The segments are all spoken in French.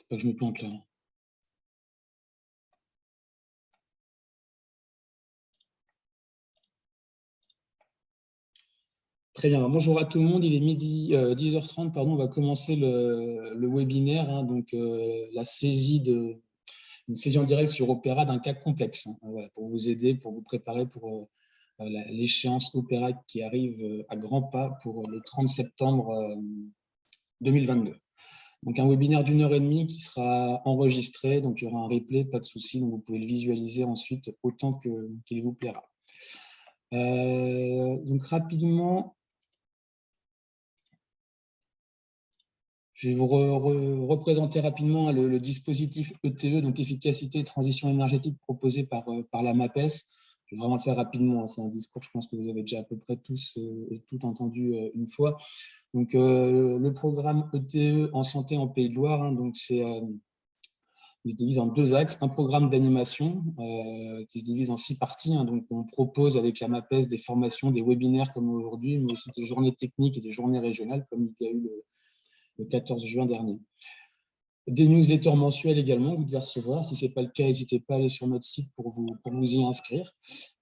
Pas que je me plante là. Très bien. Bonjour à tout le monde. Il est midi 10h30. Pardon, on va commencer le webinaire. Donc, une saisie en direct sur Opéra d'un cas complexe. Voilà, pour vous aider, pour vous préparer pour l'échéance Opéra qui arrive à grands pas pour le 30 septembre 2022. Donc, un webinaire d'1h30 qui sera enregistré. Donc, il y aura un replay, pas de souci. Donc, vous pouvez le visualiser ensuite autant qu'il vous plaira. Donc, rapidement, je vais vous représenter rapidement le dispositif ETE, donc efficacité et transition énergétique proposé par la MAPES. Je vais vraiment le faire rapidement. C'est un discours, je pense que vous avez déjà à peu près tous et toutes entendu une fois. Donc, le programme ETE en santé en Pays de Loire, donc il se divise en 2 axes. Un programme d'animation qui se divise en 6 parties. Donc, on propose avec la MAPES des formations, des webinaires comme aujourd'hui, mais aussi des journées techniques et des journées régionales comme il y a eu le 14 juin dernier. Des newsletters mensuels également, vous devez recevoir. Si ce n'est pas le cas, n'hésitez pas à aller sur notre site pour vous y inscrire.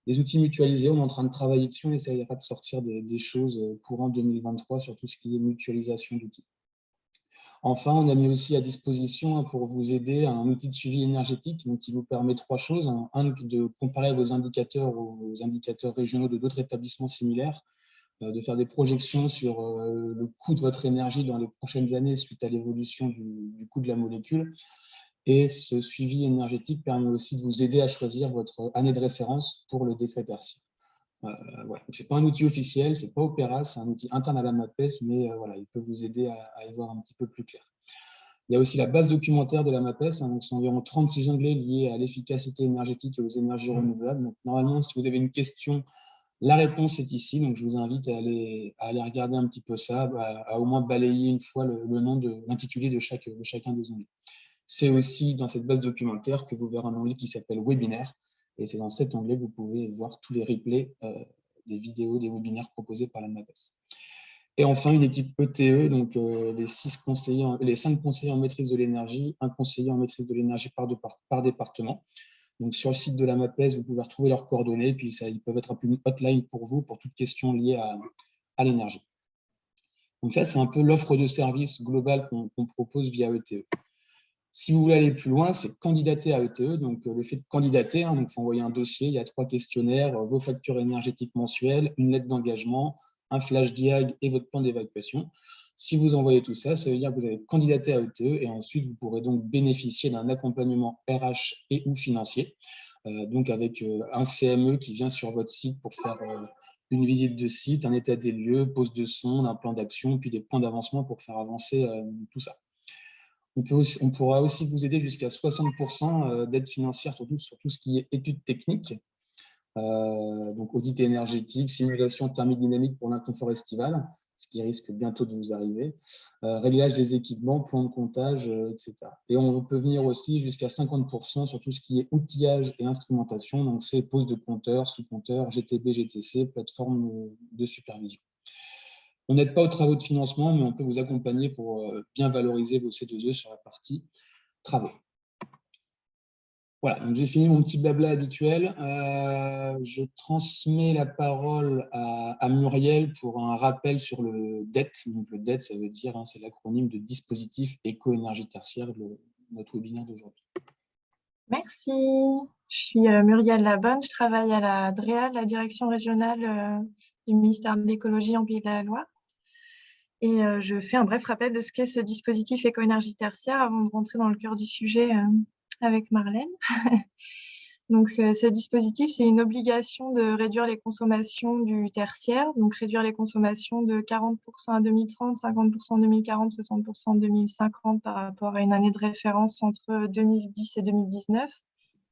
Des outils mutualisés, on est en train de travailler dessus, on essaiera de sortir des choses courant 2023 sur tout ce qui est mutualisation d'outils. Enfin, on a mis aussi à disposition pour vous aider un outil de suivi énergétique donc, qui vous permet 3 choses. Un, de comparer vos indicateurs aux indicateurs régionaux de d'autres établissements similaires, de faire des projections sur le coût de votre énergie dans les prochaines années suite à l'évolution du coût de la molécule. Et ce suivi énergétique permet aussi de vous aider à choisir votre année de référence pour le décret tertiaire. Voilà. Ce n'est pas un outil officiel, ce n'est pas Opéra, c'est un outil interne à la MAPES, mais voilà, il peut vous aider à y voir un petit peu plus clair. Il y a aussi la base documentaire de la MAPES, donc c'est environ 36 onglets liés à l'efficacité énergétique et aux énergies renouvelables. Donc, normalement, si vous avez une question, la réponse est ici, donc je vous invite à aller regarder un petit peu ça, à au moins balayer une fois le nom de l'intitulé de chacun des onglets. C'est aussi dans cette base documentaire que vous verrez un onglet qui s'appelle Webinaire, et c'est dans cet onglet que vous pouvez voir tous les replays des vidéos, des webinaires proposés par la MAPES. Et enfin, une équipe ETE, donc les 5 conseillers en maîtrise de l'énergie, un conseiller en maîtrise de l'énergie par département. Donc, sur le site de la MAPES, vous pouvez retrouver leurs coordonnées, puis ils peuvent être une hotline pour vous, pour toute question liée à l'énergie. Donc ça, c'est un peu l'offre de service globale qu'on propose via ETE. Si vous voulez aller plus loin, c'est candidater à ETE. Donc, le fait de candidater, il faut envoyer un dossier, il y a 3 questionnaires, vos factures énergétiques mensuelles, une lettre d'engagement, un flash diag et votre plan d'évacuation. Si vous envoyez tout ça, ça veut dire que vous avez candidaté à ETE et ensuite, vous pourrez donc bénéficier d'un accompagnement RH et ou financier, donc avec un CME qui vient sur votre site pour faire une visite de site, un état des lieux, pose de sonde, un plan d'action, puis des points d'avancement pour faire avancer tout ça. On pourra aussi vous aider jusqu'à 60% d'aide financière sur tout ce qui est études techniques, donc audit énergétique, simulation thermodynamique pour l'inconfort estival, ce qui risque bientôt de vous arriver, réglage des équipements, plan de comptage, etc. Et on peut venir aussi jusqu'à 50% sur tout ce qui est outillage et instrumentation, donc c'est pose de compteurs, sous-compteurs, GTB, GTC, plateforme de supervision. On n'aide pas aux travaux de financement, mais on peut vous accompagner pour bien valoriser vos C2E sur la partie travaux. Voilà, donc j'ai fini mon petit blabla habituel. Je transmets la parole à Muriel pour un rappel sur le DET. Donc le DET, ça veut dire, c'est l'acronyme de dispositif éco-énergie tertiaire de notre webinaire d'aujourd'hui. Merci. Je suis Muriel Labonne, je travaille à la DREAL, la direction régionale du ministère de l'écologie en Pays de la Loire. Et je fais un bref rappel de ce qu'est ce dispositif éco-énergie tertiaire avant de rentrer dans le cœur du sujet avec Marlène. Donc, ce dispositif, c'est une obligation de réduire les consommations du tertiaire, donc réduire les consommations de 40% à 2030, 50% en 2040, 60% en 2050 par rapport à une année de référence entre 2010 et 2019,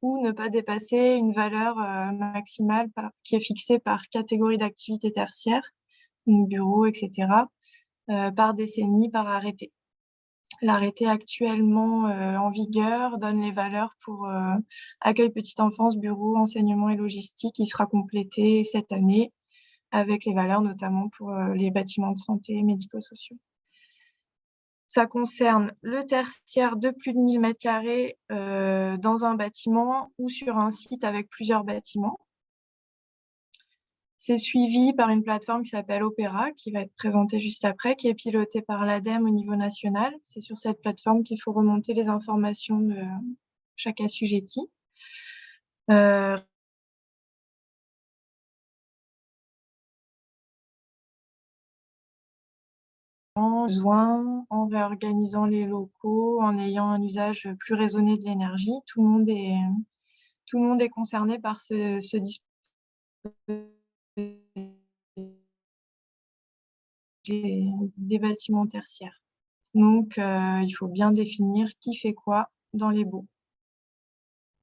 ou ne pas dépasser une valeur maximale qui est fixée par catégorie d'activité tertiaire, donc bureau, etc., par décennie, par arrêté. L'arrêté actuellement en vigueur donne les valeurs pour accueil petite enfance, bureau, enseignement et logistique. Il sera complété cette année avec les valeurs notamment pour les bâtiments de santé et médico-sociaux. Ça concerne le tertiaire de plus de 1000 m² dans un bâtiment ou sur un site avec plusieurs bâtiments. C'est suivi par une plateforme qui s'appelle Opéra, qui va être présentée juste après, qui est pilotée par l'ADEME au niveau national. C'est sur cette plateforme qu'il faut remonter les informations de chaque assujetti. Besoin, en réorganisant les locaux, en ayant un usage plus raisonné de l'énergie. Tout le monde est concerné par ce dispositif des bâtiments tertiaires. Donc, il faut bien définir qui fait quoi dans les baux.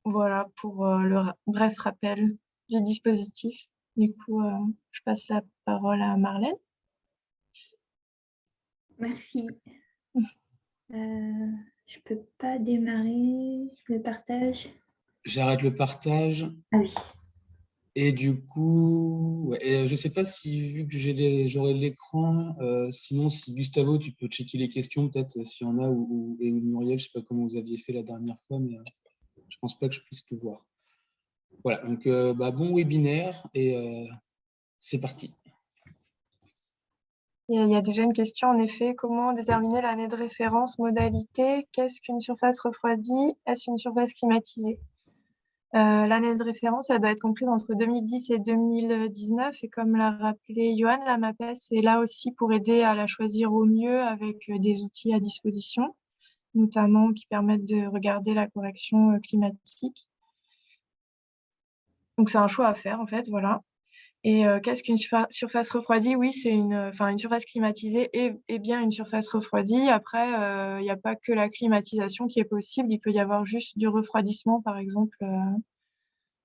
Voilà pour le bref rappel du dispositif. Du coup, je passe la parole à Marlène. Merci. Je ne peux pas démarrer le partage. J'arrête le partage. Ah oui. Et du coup, je ne sais pas si, vu que j'aurai l'écran, sinon, si Gustavo, tu peux checker les questions, peut-être, s'il y en a, ou Muriel, je ne sais pas comment vous aviez fait la dernière fois, mais je ne pense pas que je puisse le voir. Voilà, donc bon webinaire, et c'est parti. Il y a déjà une question, en effet. Comment déterminer l'année de référence, modalité? Qu'est-ce qu'une surface refroidie? Est-ce une surface climatisée? L'année de référence, elle doit être comprise entre 2010 et 2019. Et comme l'a rappelé Johan, la MAPES est là aussi pour aider à la choisir au mieux avec des outils à disposition, notamment qui permettent de regarder la correction climatique. Donc, c'est un choix à faire, en fait, voilà. Et qu'est-ce qu'une surface refroidie? Oui, c'est une surface climatisée et bien une surface refroidie. Après, il n'y a pas que la climatisation qui est possible. Il peut y avoir juste du refroidissement, par exemple,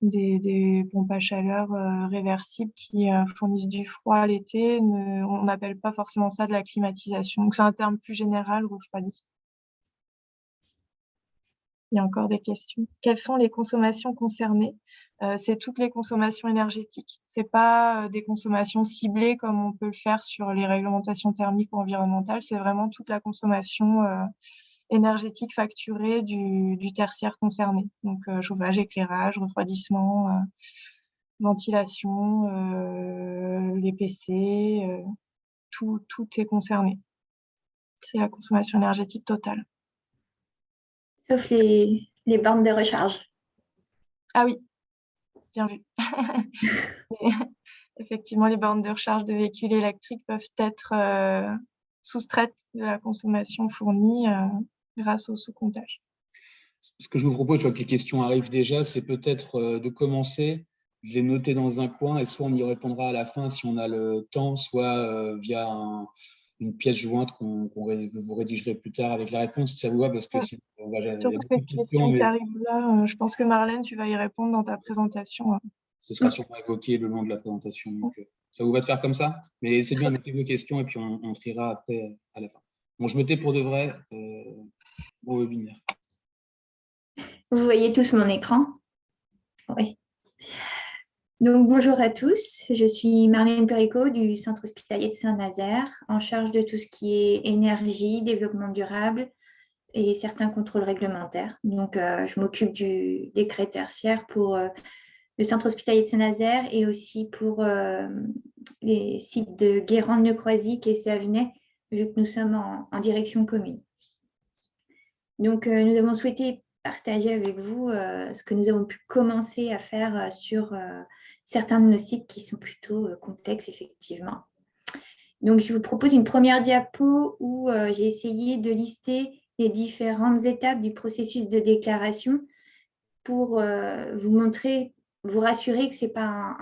des pompes à chaleur réversibles qui fournissent du froid l'été. On n'appelle pas forcément ça de la climatisation. Donc, c'est un terme plus général, refroidi. Il y a encore des questions. Quelles sont les consommations concernées? C'est toutes les consommations énergétiques. Ce n'est pas des consommations ciblées comme on peut le faire sur les réglementations thermiques ou environnementales. C'est vraiment toute la consommation énergétique facturée du tertiaire concerné. Donc, chauffage, éclairage, refroidissement, ventilation, les PC, tout est concerné. C'est la consommation énergétique totale. Sauf les bornes de recharge. Ah oui, bien vu. Effectivement, les bornes de recharge de véhicules électriques peuvent être soustraites de la consommation fournie grâce au sous-comptage. Ce que je vous propose, je vois que les questions arrivent déjà, c'est peut-être de commencer, de les noter dans un coin, et soit on y répondra à la fin si on a le temps, soit via une pièce jointe que vous rédigerez plus tard avec la réponse, si ça vous va, parce que Surtout il y a que beaucoup les de questions, questions qui mais arrivent là, je pense que Marlène, tu vas y répondre dans ta présentation. ce sera sûrement évoqué le long de la présentation. Donc, ça vous va de faire comme ça? Mais c'est bien, mettez vos questions et puis on triera après à la fin. Bon, je me tais pour de vrai. Bon webinaire. Vous voyez tous mon écran? Oui. Donc, bonjour à tous. Je suis Marlène Pericot du Centre hospitalier de Saint-Nazaire, en charge de tout ce qui est énergie, développement durable et certains contrôles réglementaires. Donc, je m'occupe du décret tertiaire pour le Centre hospitalier de Saint-Nazaire et aussi pour les sites de Guérande-le-Croisic et Savenay, vu que nous sommes en direction commune. Donc, nous avons souhaité partager avec vous ce que nous avons pu commencer à faire sur certains de nos sites qui sont plutôt complexes, effectivement. Donc, je vous propose une première diapo où j'ai essayé de lister les différentes étapes du processus de déclaration pour vous montrer, vous rassurer que ce n'est pas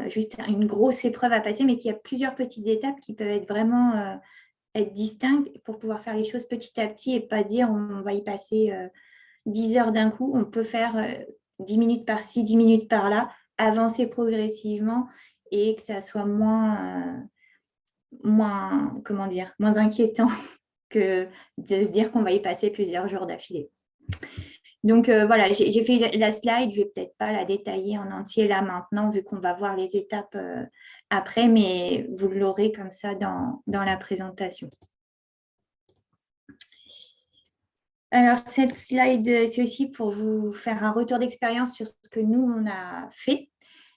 juste une grosse épreuve à passer, mais qu'il y a plusieurs petites étapes qui peuvent être vraiment être distinctes pour pouvoir faire les choses petit à petit et pas dire on va y passer 10 heures d'un coup. On peut faire 10 minutes par-ci, 10 minutes par-là, avancer progressivement et que ça soit moins inquiétant que de se dire qu'on va y passer plusieurs jours d'affilée. Donc, voilà, j'ai fait la slide. Je ne vais peut-être pas la détailler en entier là maintenant, vu qu'on va voir les étapes après, mais vous l'aurez comme ça dans la présentation. Alors, cette slide, c'est aussi pour vous faire un retour d'expérience sur ce que nous, on a fait.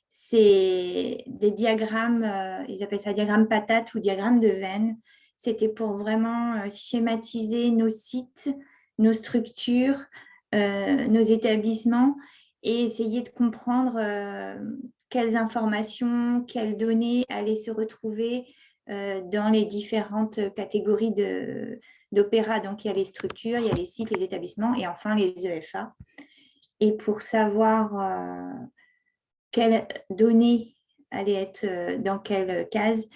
C'est des diagrammes, ils appellent ça diagramme patate ou diagramme de veine. C'était pour vraiment schématiser nos sites, nos structures, nos établissements et essayer de comprendre quelles informations, quelles données allaient se retrouver dans les différentes catégories d'opéra. Donc, il y a les structures, il y a les sites, les établissements et enfin les EFA. Et pour savoir quelles données allaient être dans quelle case,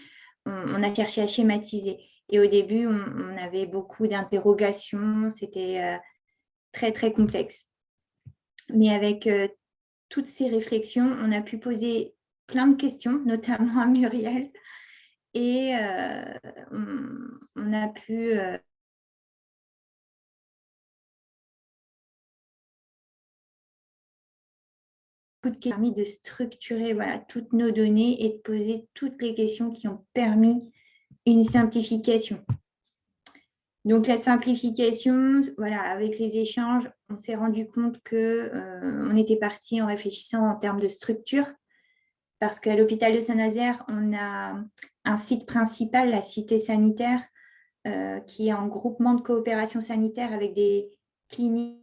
on a cherché à schématiser. Et au début, on avait beaucoup d'interrogations, c'était très, très complexe. Mais avec toutes ces réflexions, on a pu poser plein de questions, notamment à Muriel, et on a pu permis de structurer voilà, toutes nos données et de poser toutes les questions qui ont permis une simplification. Donc, la simplification, voilà, avec les échanges, on s'est rendu compte qu'on était parti en réfléchissant en termes de structure, parce qu'à l'hôpital de Saint-Nazaire, on a un site principal, la cité sanitaire, qui est en groupement de coopération sanitaire avec des cliniques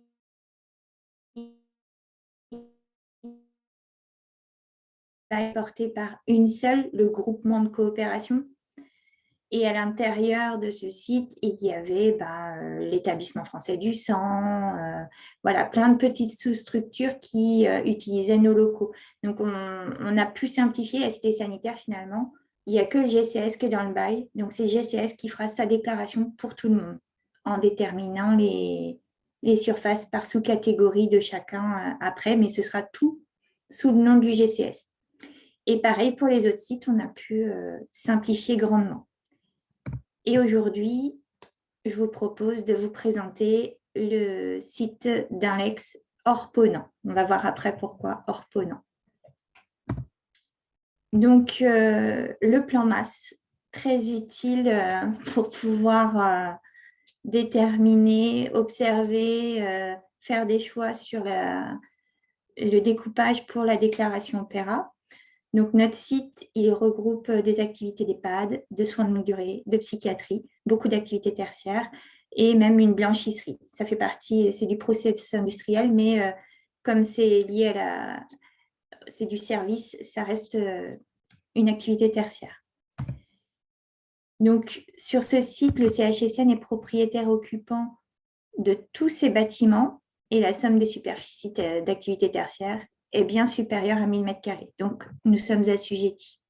portées par une seule, le groupement de coopération. Et à l'intérieur de ce site, il y avait l'établissement français du sang, voilà, plein de petites sous-structures qui utilisaient nos locaux. Donc, on a pu simplifier la cité sanitaire finalement. Il n'y a que le GCS qui est dans le bail. Donc, c'est GCS qui fera sa déclaration pour tout le monde en déterminant les surfaces par sous-catégorie de chacun après, mais ce sera tout sous le nom du GCS. Et pareil, pour les autres sites, on a pu simplifier grandement. Et aujourd'hui, je vous propose de vous présenter le site d'Inlex Orponant. On va voir après pourquoi Orponant. Donc, le plan masse, très utile pour pouvoir déterminer, observer, faire des choix sur le découpage pour la déclaration opéra. Donc, notre site, il regroupe des activités d'EHPAD, de soins de longue durée, de psychiatrie, beaucoup d'activités tertiaires et même une blanchisserie. Ça fait partie, c'est du process industriel, mais comme c'est lié c'est du service, ça reste une activité tertiaire. Donc, sur ce site, le CHSN est propriétaire occupant de tous ces bâtiments et la somme des superficies d'activités tertiaires est bien supérieure à 1000 m². Donc, nous sommes assujettis.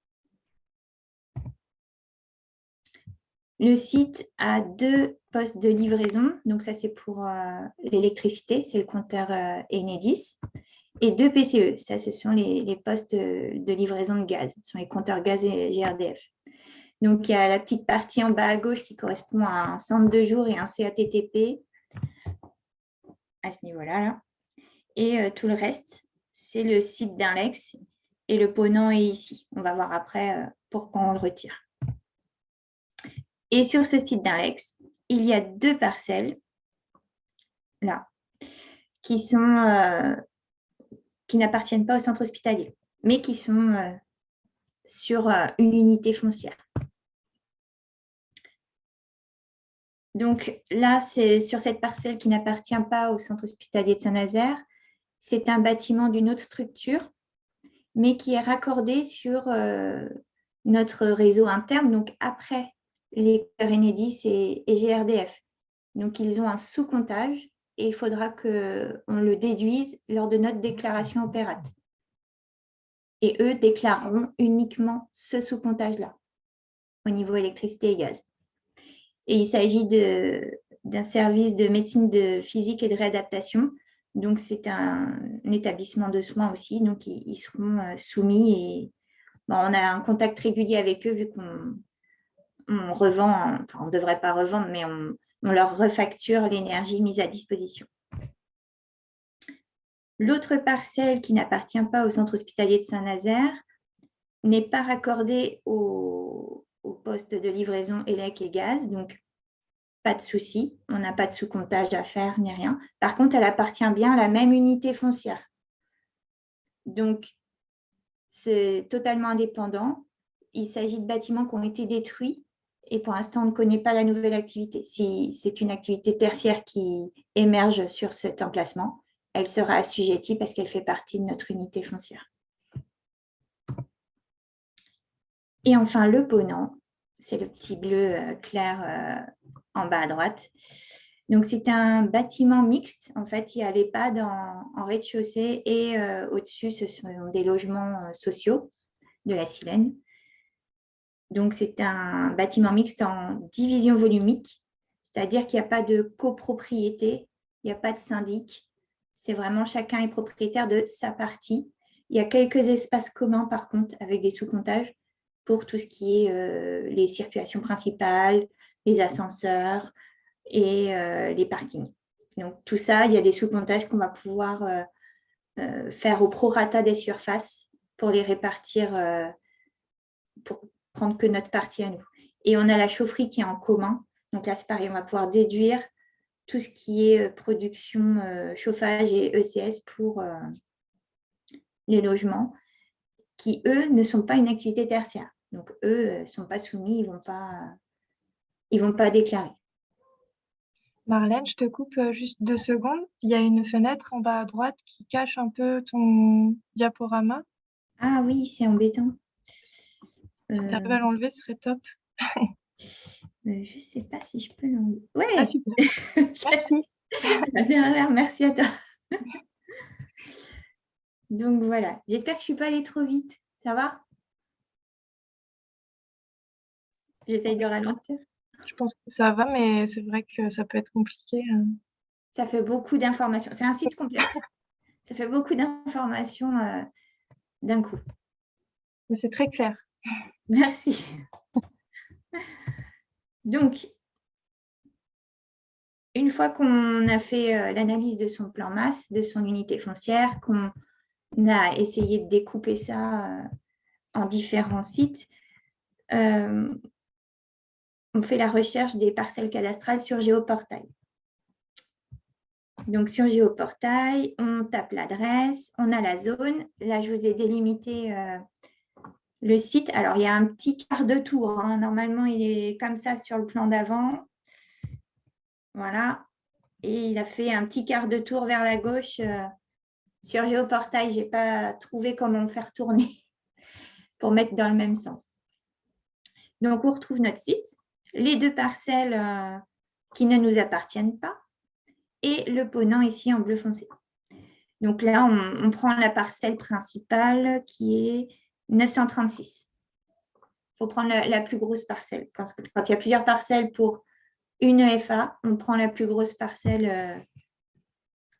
Le site a 2 postes de livraison. Donc, ça, c'est pour l'électricité, c'est le compteur Enedis. Et 2 PCE, ça, ce sont les postes de livraison de gaz. Ce sont les compteurs gaz et GRDF. Donc, il y a la petite partie en bas à gauche qui correspond à un centre de jour et un CATTP à ce niveau-là. Là. Et tout le reste, c'est le site d'Inlex et le Ponant est ici. On va voir après pourquoi on le retire. Et sur ce site d'Inlex, il y a 2 parcelles, là, qui n'appartiennent pas au centre hospitalier, mais qui sont sur une unité foncière. Donc là, c'est sur cette parcelle qui n'appartient pas au centre hospitalier de Saint-Nazaire. C'est un bâtiment d'une autre structure, mais qui est raccordé sur notre réseau interne, donc après les Enedis et GRDF. Donc, ils ont un sous-comptage et il faudra qu'on le déduise lors de notre déclaration opérate. Et eux déclareront uniquement ce sous-comptage-là au niveau électricité et gaz. Et il s'agit d'un service de médecine de physique et de réadaptation. Donc, c'est un établissement de soins aussi. Donc, ils seront soumis. Et on a un contact régulier avec eux vu qu'on revend, enfin, on ne devrait pas revendre, mais on leur refacture l'énergie mise à disposition. L'autre parcelle qui n'appartient pas au centre hospitalier de Saint-Nazaire n'est pas raccordée au poste de livraison élec et gaz. Donc, pas de souci. On n'a pas de sous-comptage à faire ni rien. Par contre, elle appartient bien à la même unité foncière. Donc, c'est totalement indépendant. Il s'agit de bâtiments qui ont été détruits et pour l'instant, on ne connaît pas la nouvelle activité. Si c'est une activité tertiaire qui émerge sur cet emplacement, elle sera assujettie parce qu'elle fait partie de notre unité foncière. Et enfin, le Ponant, c'est le petit bleu clair en bas à droite. Donc, c'est un bâtiment mixte. En fait, il y a l'EHPAD en rez-de-chaussée et au-dessus, ce sont des logements sociaux de la Silène. Donc, c'est un bâtiment mixte en division volumique, c'est-à-dire qu'il n'y a pas de copropriété, il n'y a pas de syndic. C'est vraiment chacun est propriétaire de sa partie. Il y a quelques espaces communs, par contre, avec des sous-comptages pour tout ce qui est les circulations principales, les ascenseurs et les parkings. Donc, tout ça, il y a des sous-comptages qu'on va pouvoir faire au prorata des surfaces pour les répartir, pour prendre que notre partie à nous. Et on a la chaufferie qui est en commun. Donc là, c'est pareil, on va pouvoir déduire tout ce qui est production, chauffage et ECS pour les logements qui, eux, ne sont pas une activité tertiaire. Donc, eux ne sont pas soumis, ils vont pas déclarer. Marlène, je te coupe juste 2 secondes. Il y a une fenêtre en bas à droite qui cache un peu ton diaporama. Ah oui, c'est embêtant. Si tu arrives à l'enlever, ce serait top. Je ne sais pas si je peux l'enlever. Ouais. Ah, super. Merci. Merci à toi. Donc voilà, j'espère que je ne suis pas allée trop vite. Ça va? J'essaye de ralentir. Je pense que ça va, mais c'est vrai que ça peut être compliqué. Ça fait beaucoup d'informations. C'est un site complexe. Ça fait beaucoup d'informations d'un coup. Mais c'est très clair. Merci. Donc, une fois qu'on a fait l'analyse de son plan masse, de son unité foncière, qu'on a essayé de découper ça en différents sites, on fait la recherche des parcelles cadastrales sur Géoportail. Donc, sur Géoportail, on tape l'adresse, on a la zone. Là, je vous ai délimité le site. Alors, il y a un petit quart de tour. Hein. Normalement, il est comme ça sur le plan d'avant. Voilà. Et il a fait un petit quart de tour vers la gauche sur Géoportail. Je n'ai pas trouvé comment faire tourner pour mettre dans le même sens. Donc, on retrouve notre site, les 2 parcelles qui ne nous appartiennent pas et le Ponant ici en bleu foncé. Donc là, on prend la parcelle principale qui est 936. Il faut prendre la plus grosse parcelle. Quand il y a plusieurs parcelles pour une EFA, on prend la plus grosse parcelle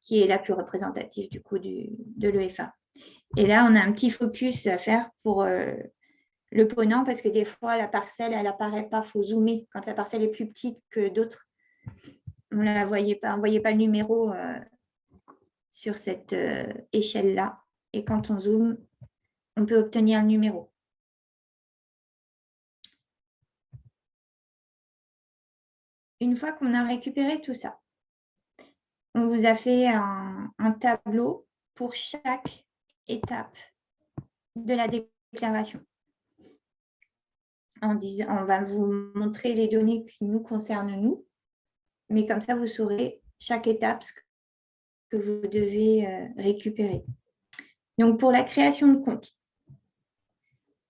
qui est la plus représentative du coup de l'EFA. Et là, on a un petit focus à faire pour le Ponant parce que des fois, la parcelle, elle n'apparaît pas. Il faut zoomer. Quand la parcelle est plus petite que d'autres, on ne voyait pas le numéro sur cette échelle-là. Et quand on zoome, on peut obtenir le numéro. Une fois qu'on a récupéré tout ça, on vous a fait un tableau pour chaque étape de la déclaration. On va vous montrer les données qui nous concernent nous, mais comme ça, vous saurez chaque étape que vous devez récupérer. Donc, pour la création de compte,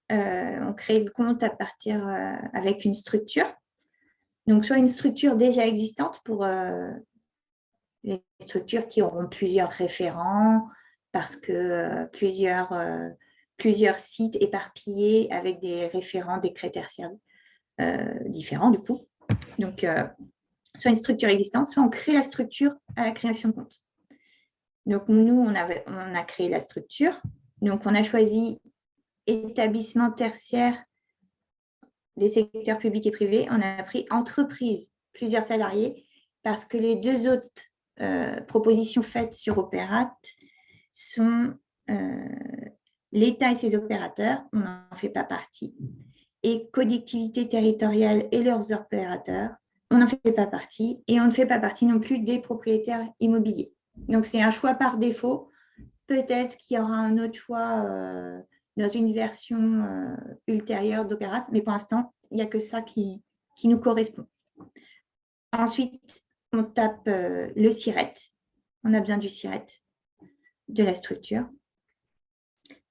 on crée le compte à partir avec une structure. Donc, soit une structure déjà existante pour les structures qui auront plusieurs référents parce que plusieurs sites éparpillés avec des référents, des critères différents du coup. Donc, soit une structure existante, soit on crée la structure à la création de compte. Donc, nous, on a créé la structure. Donc, on a choisi établissement tertiaire des secteurs publics et privés. On a pris entreprise, plusieurs salariés, parce que les 2 autres propositions faites sur Opérate sont l'État et ses opérateurs, on n'en fait pas partie, et collectivités territoriales et leurs opérateurs, on n'en fait pas partie et on ne fait pas partie non plus des propriétaires immobiliers. Donc, c'est un choix par défaut. Peut-être qu'il y aura un autre choix dans une version ultérieure d'Opérat, mais pour l'instant, il n'y a que ça qui nous correspond. Ensuite, on tape le SIRET. On a besoin du SIRET de la structure.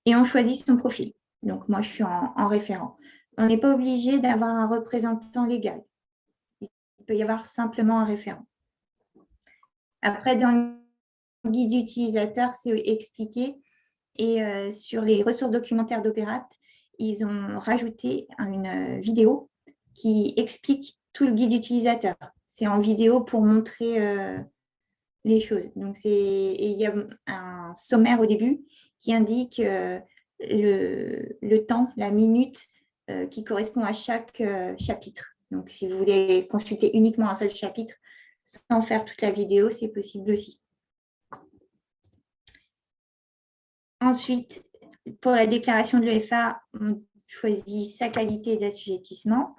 Et on choisit son profil. Donc, moi, je suis en référent. On n'est pas obligé d'avoir un représentant légal. Il peut y avoir simplement un référent. Après, dans le guide utilisateur, c'est expliqué. Et sur les ressources documentaires d'Opérat, ils ont rajouté une vidéo qui explique tout le guide utilisateur. C'est en vidéo pour montrer les choses. Donc, il y a un sommaire au début qui indique le temps, la minute qui correspond à chaque chapitre. Donc, si vous voulez consulter uniquement un seul chapitre sans faire toute la vidéo, c'est possible aussi. Ensuite, pour la déclaration de l'EFA, on choisit sa qualité d'assujettissement.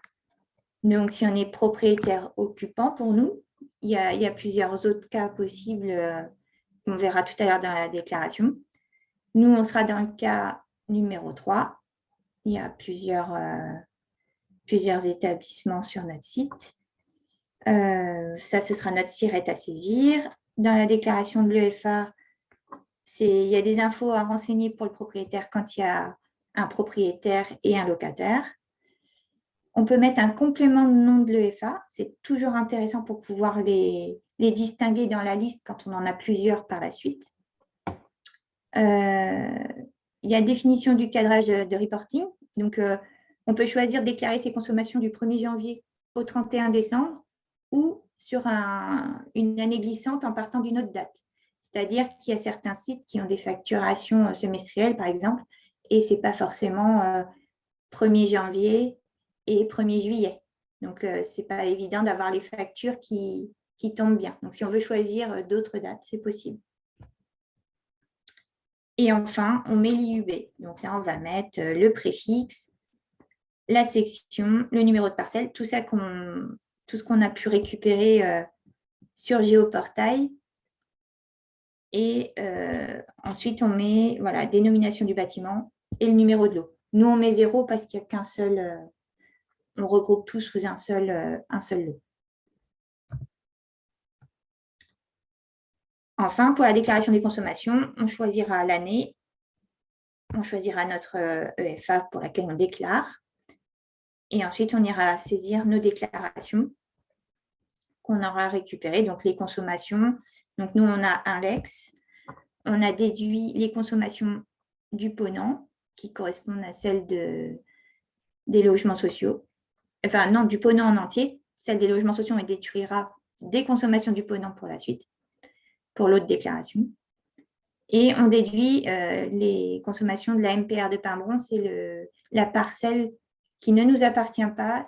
Donc, si on est propriétaire occupant pour nous, il y a plusieurs autres cas possibles qu'on verra tout à l'heure dans la déclaration. Nous, on sera dans le cas numéro 3. Il y a plusieurs établissements sur notre site. Ça, ce sera notre SIRET à saisir. Dans la déclaration de l'EFA, il y a des infos à renseigner pour le propriétaire quand il y a un propriétaire et un locataire. On peut mettre un complément de nom de l'EFA. C'est toujours intéressant pour pouvoir les distinguer dans la liste quand on en a plusieurs par la suite. Il y a définition du cadrage de reporting. Donc, on peut choisir de déclarer ses consommations du 1er janvier au 31 décembre ou sur une année glissante en partant d'une autre date. C'est-à-dire qu'il y a certains sites qui ont des facturations semestrielles, par exemple, et ce n'est pas forcément 1er janvier et 1er juillet. Donc, ce n'est pas évident d'avoir les factures qui tombent bien. Donc, si on veut choisir d'autres dates, c'est possible. Et enfin, on met l'IUB. Donc là, on va mettre le préfixe, la section, le numéro de parcelle, tout ce qu'on a pu récupérer sur Géoportail. Et ensuite, on met dénomination du bâtiment et le numéro de lot. Nous, on met 0 parce qu'il n'y a qu'un seul, on regroupe tout sous un seul lot. Enfin, pour la déclaration des consommations, on choisira l'année, on choisira notre EFA pour laquelle on déclare. Et ensuite, on ira saisir nos déclarations qu'on aura récupérées, donc les consommations. Donc, nous, on a un LEX. On a déduit les consommations du Ponant, qui correspondent à celles des logements sociaux. Enfin, non, du Ponant en entier. Celle des logements sociaux, on détruira des consommations du Ponant pour la suite, pour l'autre déclaration. Et on déduit les consommations de la MPR de Pimbron, c'est la parcelle qui ne nous appartient pas,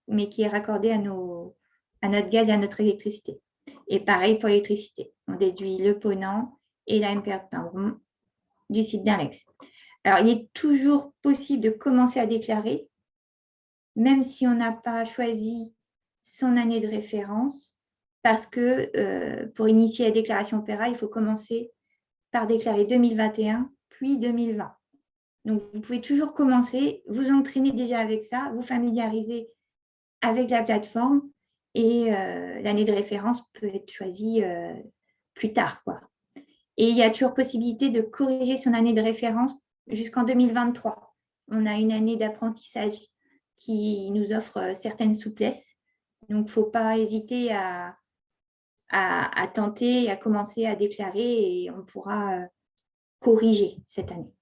mais qui est raccordée à notre gaz et à notre électricité. Et pareil pour l'électricité. On déduit le Ponant et la MPR de Pimbron du site d'Inlex. Alors, il est toujours possible de commencer à déclarer, même si on n'a pas choisi son année de référence, parce que pour initier la déclaration Opéra, il faut commencer par déclarer 2021, puis 2020. Donc, vous pouvez toujours commencer, vous entraîner déjà avec ça, vous familiariser avec la plateforme et l'année de référence peut être choisie plus tard, quoi. Et il y a toujours possibilité de corriger son année de référence jusqu'en 2023. On a une année d'apprentissage qui nous offre certaines souplesses. Donc, il ne faut pas hésiter à tenter, à commencer à déclarer et on pourra corriger cette année.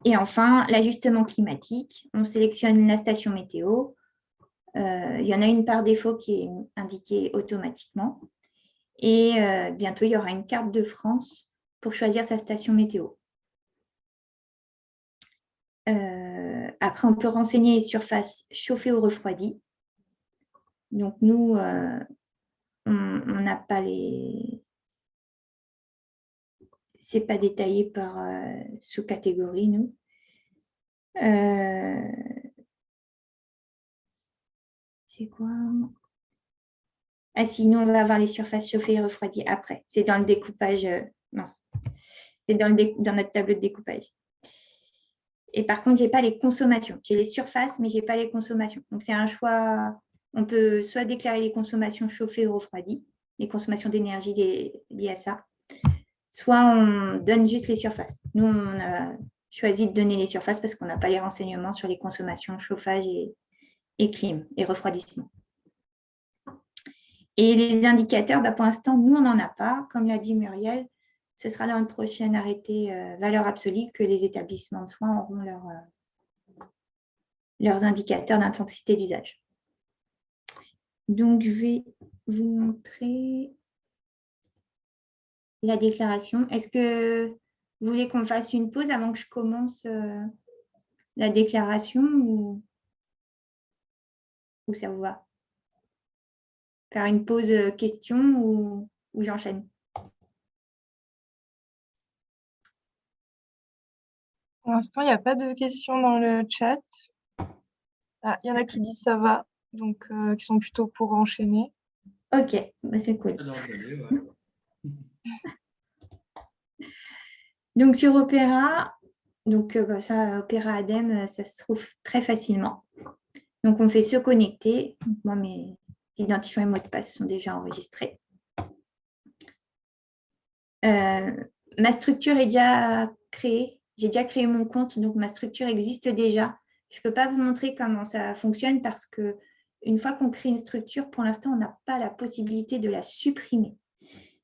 Et enfin, l'ajustement climatique. On sélectionne la station météo. Il y en a une par défaut qui est indiquée automatiquement. Et bientôt, il y aura une carte de France pour choisir sa station météo. Après, on peut renseigner les surfaces chauffées ou refroidies. Donc, nous, on n'a pas les... Ce n'est pas détaillé par sous-catégorie, nous. c'est quoi? Ah si, nous, on va avoir les surfaces chauffées et refroidies après. C'est dans le découpage. Mince. C'est dans notre tableau de découpage. Et par contre, je n'ai pas les consommations. J'ai les surfaces, mais je n'ai pas les consommations. Donc, c'est un choix. On peut soit déclarer les consommations chauffées ou refroidies, les consommations d'énergie liées à ça, soit on donne juste les surfaces. Nous, on a choisi de donner les surfaces parce qu'on n'a pas les renseignements sur les consommations chauffage et clim et refroidissement. Et les indicateurs, pour l'instant, nous, on n'en a pas. Comme l'a dit Muriel, ce sera dans le prochain arrêté valeur absolue que les établissements de soins auront leurs indicateurs d'intensité d'usage. Donc, je vais vous montrer la déclaration. Est-ce que vous voulez qu'on fasse une pause avant que je commence la déclaration ou ça vous va? Faire une pause question ou j'enchaîne? Pour l'instant, il n'y a pas de questions dans le chat. Ah, il y en a qui disent ça va, donc qui sont plutôt pour enchaîner. Ok, c'est cool. Donc sur Opera, Opera Adem, ça se trouve très facilement. Donc on fait se connecter. Moi, mes identifiants et mots de passe sont déjà enregistrés. Ma structure est déjà créée. J'ai déjà créé mon compte, donc ma structure existe déjà. Je ne peux pas vous montrer comment ça fonctionne parce qu'une fois qu'on crée une structure, pour l'instant, on n'a pas la possibilité de la supprimer.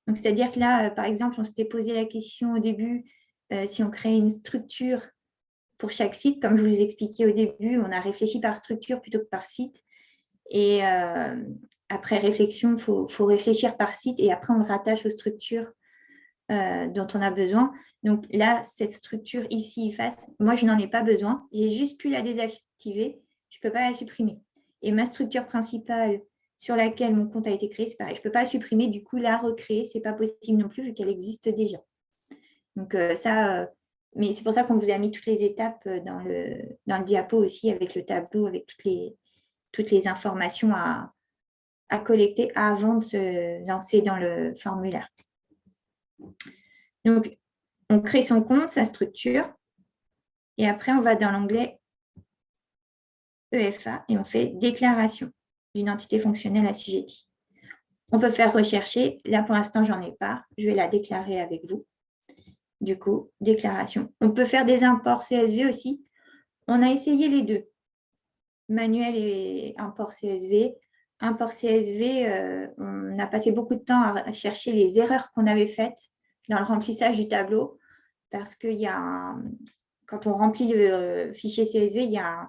Donc, c'est-à-dire que là, par exemple, on s'était posé la question au début, si on crée une structure pour chaque site, comme je vous l'expliquais au début, on a réfléchi par structure plutôt que par site. Et après réflexion, il faut réfléchir par site et après, on le rattache aux structures dont on a besoin. Donc là, cette structure ici, face, moi, je n'en ai pas besoin. J'ai juste pu la désactiver. Je ne peux pas la supprimer. Et ma structure principale sur laquelle mon compte a été créé, c'est pareil. Je ne peux pas la supprimer. Du coup, la recréer, ce n'est pas possible non plus vu qu'elle existe déjà. Donc mais c'est pour ça qu'on vous a mis toutes les étapes dans le diapo aussi avec le tableau, avec toutes les informations à collecter avant de se lancer dans le formulaire. Donc, on crée son compte, sa structure, et après, on va dans l'onglet EFA et on fait déclaration d'une entité fonctionnelle assujettie. On peut faire rechercher. Là, pour l'instant, je n'en ai pas. Je vais la déclarer avec vous. Du coup, déclaration. On peut faire des imports CSV aussi. On a essayé les deux, manuel et import CSV. Import CSV, on a passé beaucoup de temps à chercher les erreurs qu'on avait faites dans le remplissage du tableau parce qu'il y a quand on remplit le fichier CSV, il y a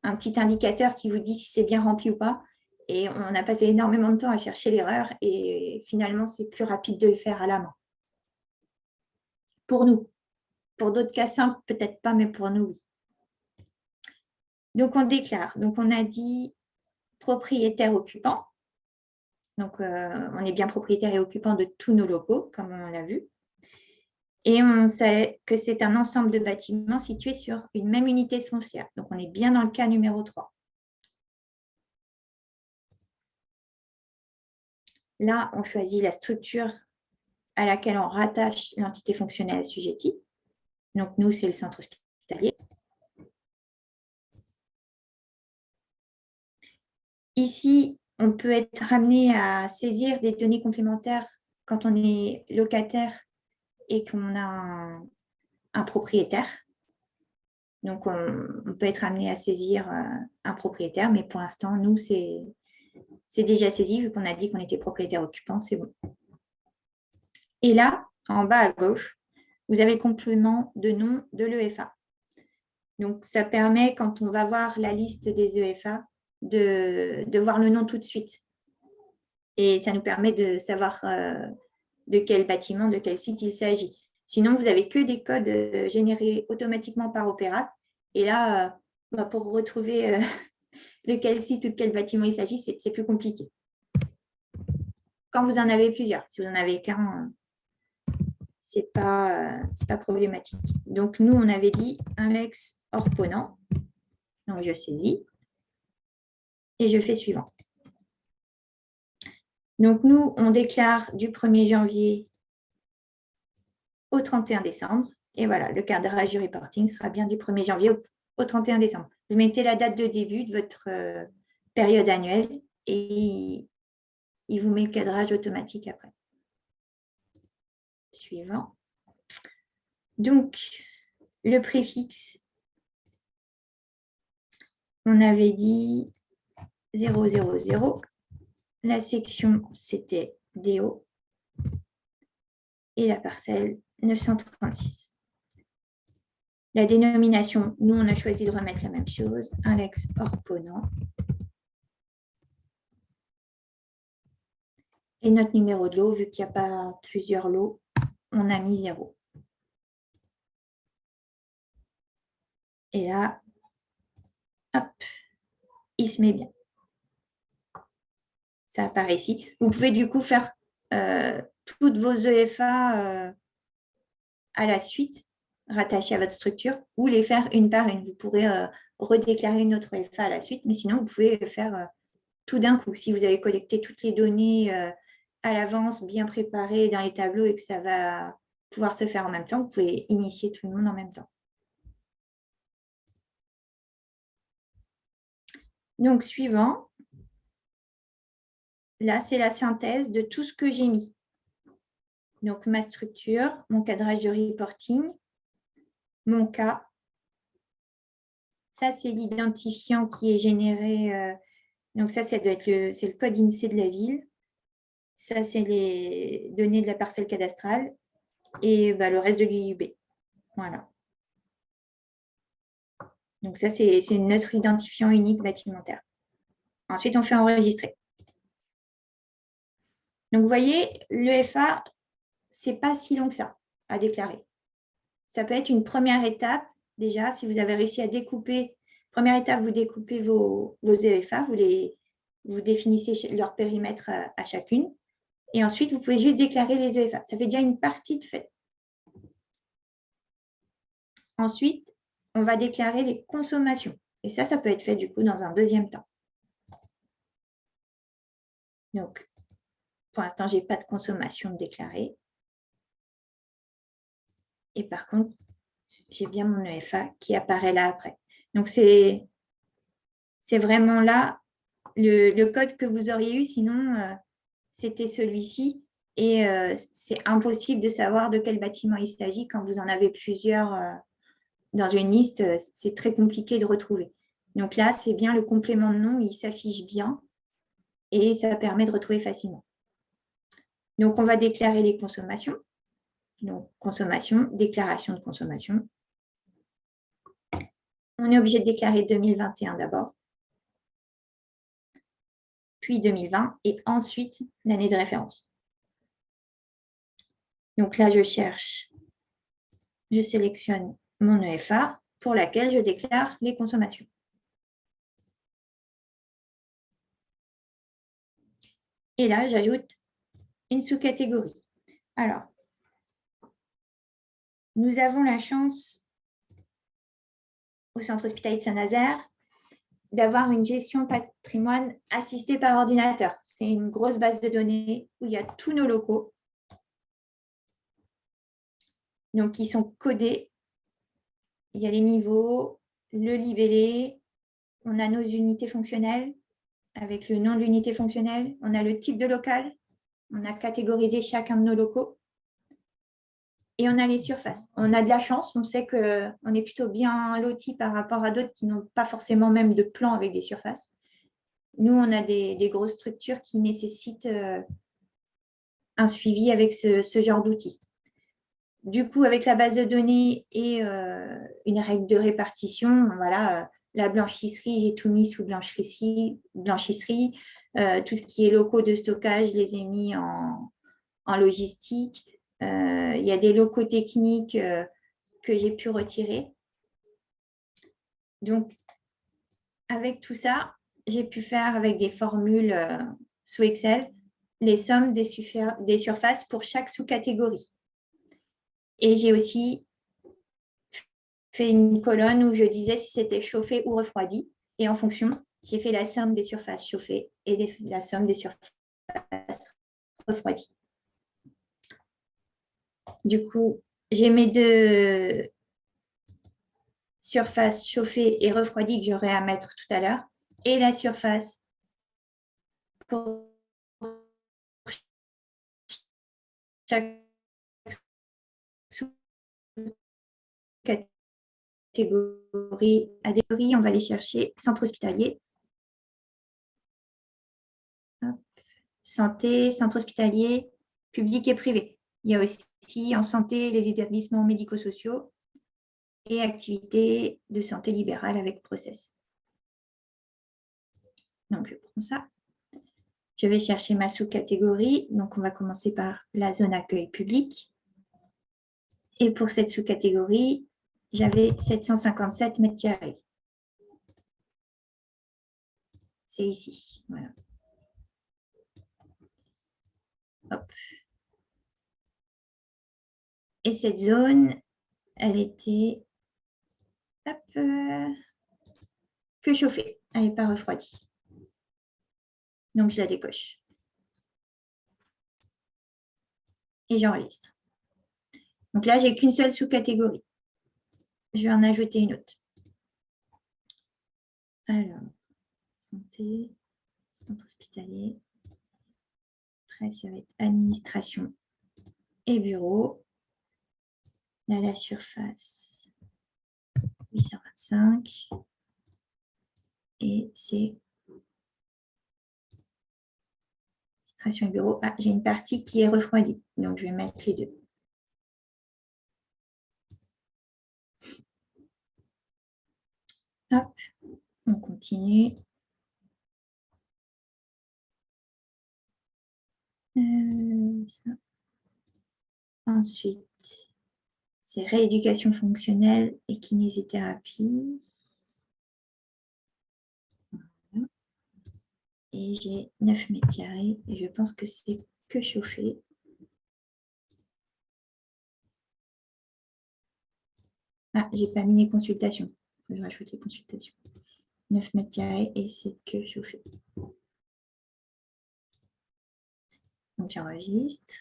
un petit indicateur qui vous dit si c'est bien rempli ou pas. Et on a passé énormément de temps à chercher l'erreur et finalement, c'est plus rapide de le faire à la main. Pour nous. Pour d'autres cas simples, peut-être pas, mais pour nous, oui. Donc, on déclare. Donc, on a dit propriétaire occupant. Donc, on est bien propriétaire et occupant de tous nos locaux, comme on l'a vu. Et on sait que c'est un ensemble de bâtiments situés sur une même unité foncière. Donc, on est bien dans le cas numéro 3. Là, on choisit la structure à laquelle on rattache l'entité fonctionnelle assujettie. Donc, nous, c'est le centre hospitalier. Ici, on peut être amené à saisir des données complémentaires quand on est locataire et qu'on a un propriétaire. Donc, on peut être amené à saisir un propriétaire, mais pour l'instant, nous, c'est déjà saisi, vu qu'on a dit qu'on était propriétaire occupant, c'est bon. Et là, en bas à gauche, vous avez le complément de nom de l'EFA. Donc, ça permet, quand on va voir la liste des EFA, de voir le nom tout de suite. Et ça nous permet de savoir de quel bâtiment, de quel site il s'agit. Sinon, vous n'avez que des codes générés automatiquement par Opera. Et là, pour retrouver lequel site ou de quel bâtiment il s'agit, c'est plus compliqué. Quand vous en avez plusieurs, si vous en avez qu'un, ce n'est pas problématique. Donc, nous, on avait dit index hors ponant. Donc, je saisis. et je fais suivant. Donc, nous, on déclare du 1er janvier au 31 décembre. Et voilà, le cadrage du reporting sera bien du 1er janvier au 31 décembre. Vous mettez la date de début de votre période annuelle et il vous met le cadrage automatique après. Suivant. Donc, le préfixe, on avait dit 000. La section, c'était DO. Et la parcelle, 936. La dénomination, nous, on a choisi de remettre la même chose. Index hors ponant. Et notre numéro de lot, vu qu'il n'y a pas plusieurs lots, on a mis 0. Et là, hop, il se met bien. Ça apparaît ici. Vous pouvez du coup faire toutes vos EFA à la suite, rattachées à votre structure, ou les faire une par une. Vous pourrez redéclarer une autre EFA à la suite, mais sinon, vous pouvez faire tout d'un coup. Si vous avez collecté toutes les données à l'avance, bien préparées dans les tableaux et que ça va pouvoir se faire en même temps, vous pouvez initier tout le monde en même temps. Donc, suivant, là, c'est la synthèse de tout ce que j'ai mis. Donc, ma structure, mon cadrage de reporting, mon cas. Ça, c'est l'identifiant qui est généré. Donc, ça doit être c'est le code INSEE de la ville. Ça, c'est les données de la parcelle cadastrale. Et le reste de l'IUB. Voilà. Donc, ça, c'est notre identifiant unique bâtimentaire. Ensuite, on fait enregistrer. Donc, vous voyez, l'EFA, ce n'est pas si long que ça à déclarer. Ça peut être une première étape, déjà, si vous avez réussi à découper. Première étape, vous découpez vos EFA, vous définissez leur périmètre à chacune. Et ensuite, vous pouvez juste déclarer les EFA. Ça fait déjà une partie de fait. Ensuite, on va déclarer les consommations. Et ça peut être fait du coup dans un deuxième temps. Donc, pour l'instant, je n'ai pas de consommation déclarée. Et par contre, j'ai bien mon EFA qui apparaît là après. Donc, c'est vraiment là le code que vous auriez eu. Sinon, c'était celui-ci. Et c'est impossible de savoir de quel bâtiment il s'agit quand vous en avez plusieurs dans une liste. C'est très compliqué de retrouver. Donc là, c'est bien le complément de nom. Il s'affiche bien et ça permet de retrouver facilement. Donc, on va déclarer les consommations. Donc, consommation, déclaration de consommation. On est obligé de déclarer 2021 d'abord, puis 2020 et ensuite l'année de référence. Donc là, je sélectionne mon EFA pour laquelle je déclare les consommations. Et là, j'ajoute une sous-catégorie. Alors, nous avons la chance au Centre hospitalier de Saint-Nazaire d'avoir une gestion patrimoine assistée par ordinateur. C'est une grosse base de données où il y a tous nos locaux. Donc, ils sont codés. Il y a les niveaux, le libellé, on a nos unités fonctionnelles avec le nom de l'unité fonctionnelle, on a le type de local, on a catégorisé chacun de nos locaux et on a les surfaces. On a de la chance, on sait qu'on est plutôt bien lotis par rapport à d'autres qui n'ont pas forcément même de plan avec des surfaces. Nous, on a des grosses structures qui nécessitent un suivi avec ce genre d'outils. Du coup, avec la base de données et une règle de répartition, voilà, la blanchisserie, j'ai tout mis sous blanchisserie. Tout ce qui est locaux de stockage, je les ai mis en logistique. Il y a des locaux techniques que j'ai pu retirer. Donc, avec tout ça, j'ai pu faire avec des formules sous Excel les sommes des surfaces pour chaque sous-catégorie. Et j'ai aussi fait une colonne où je disais si c'était chauffé ou refroidi. Et en fonction, j'ai fait la somme des surfaces chauffées et la somme des surfaces refroidies. Du coup, j'ai mes deux surfaces chauffées et refroidies que j'aurai à mettre tout à l'heure et la surface pour chaque sous-catégorie. À des catégories, on va aller chercher centre hospitalier, santé, centre hospitalier, public et privé. Il y a aussi en santé les établissements médico-sociaux et activités de santé libérale avec process. Donc, je prends ça. Je vais chercher ma sous-catégorie. Donc, on va commencer par la zone accueil public. Et pour cette sous-catégorie, j'avais 757 mètres carrés. C'est ici. Voilà. Hop. Et cette zone, elle était que chauffée. Elle n'est pas refroidie. Donc, je la décoche. Et j'enregistre. Donc là, j'ai qu'une seule sous-catégorie. Je vais en ajouter une autre. Alors, santé, centre hospitalier. Après, ça va être administration et bureau. Là, la surface, 825. Et c'est administration et bureau. Ah, j'ai une partie qui est refroidie. Donc, je vais mettre les deux. Hop, on continue. Ça. Ensuite, c'est rééducation fonctionnelle et kinésithérapie. Voilà. Et j'ai 9 mètres carrés et je pense que c'est que chauffé. Ah, j'ai pas mis les consultations. Je vais rajouter les consultations. 9 mètres carrés et c'est que chauffé. Donc, j'enregistre.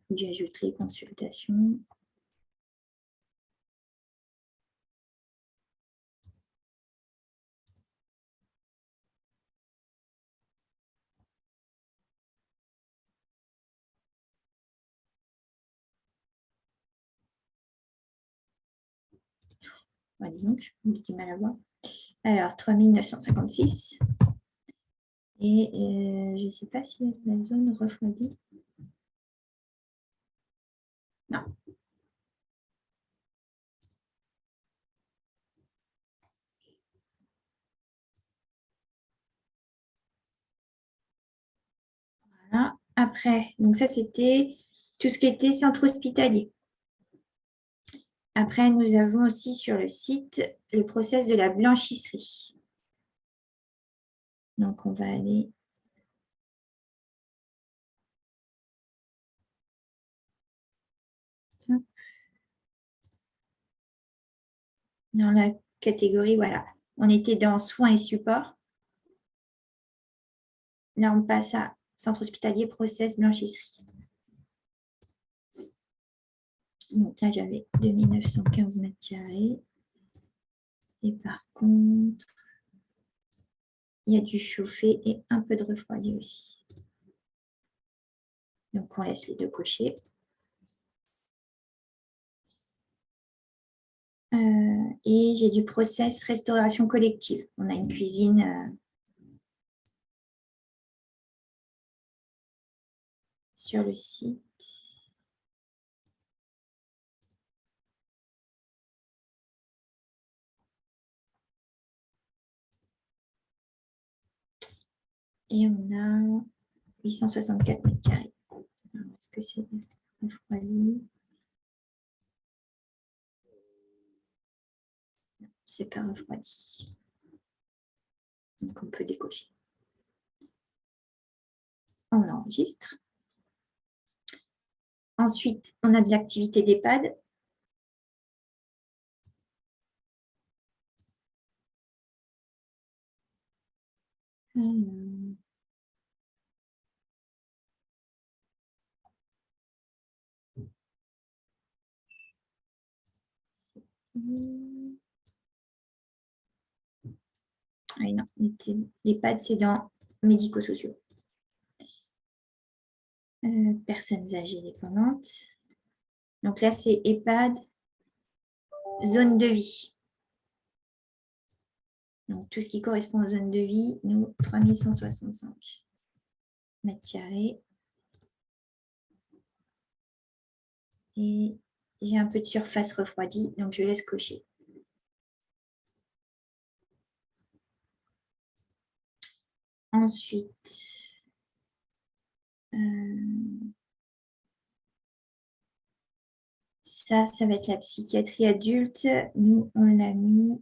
J'ajoute les consultations. Bah, dis donc, j'ai du mal à voir. Alors, 3956. Et je ne sais pas si la zone refroidie. Non. Voilà. Après, donc ça, c'était tout ce qui était centre hospitalier. Après, nous avons aussi sur le site le process de la blanchisserie. Donc, on va aller dans la catégorie, voilà. On était dans soins et supports. Là, on passe à centre hospitalier, process, blanchisserie. Donc là, j'avais 2915 mètres carrés. Et par contre, il y a du chauffé et un peu de refroidi aussi. Donc, on laisse les deux cochés. Et j'ai du process restauration collective. On a une cuisine sur le site. Et on a 864 mètres carrés. Est-ce que c'est refroidi? C'est pas refroidi. Donc, on peut décocher. On enregistre. Ensuite, on a de l'activité d'EHPAD. Ah non, l'EHPAD, c'est dans médico-sociaux. Personnes âgées dépendantes. Donc là, c'est EHPAD, zone de vie. Donc tout ce qui correspond aux zones de vie, nous, 3165 mètres carrés. Et j'ai un peu de surface refroidie, donc je laisse cocher. Ensuite, ça va être la psychiatrie adulte. Nous, on l'a mis.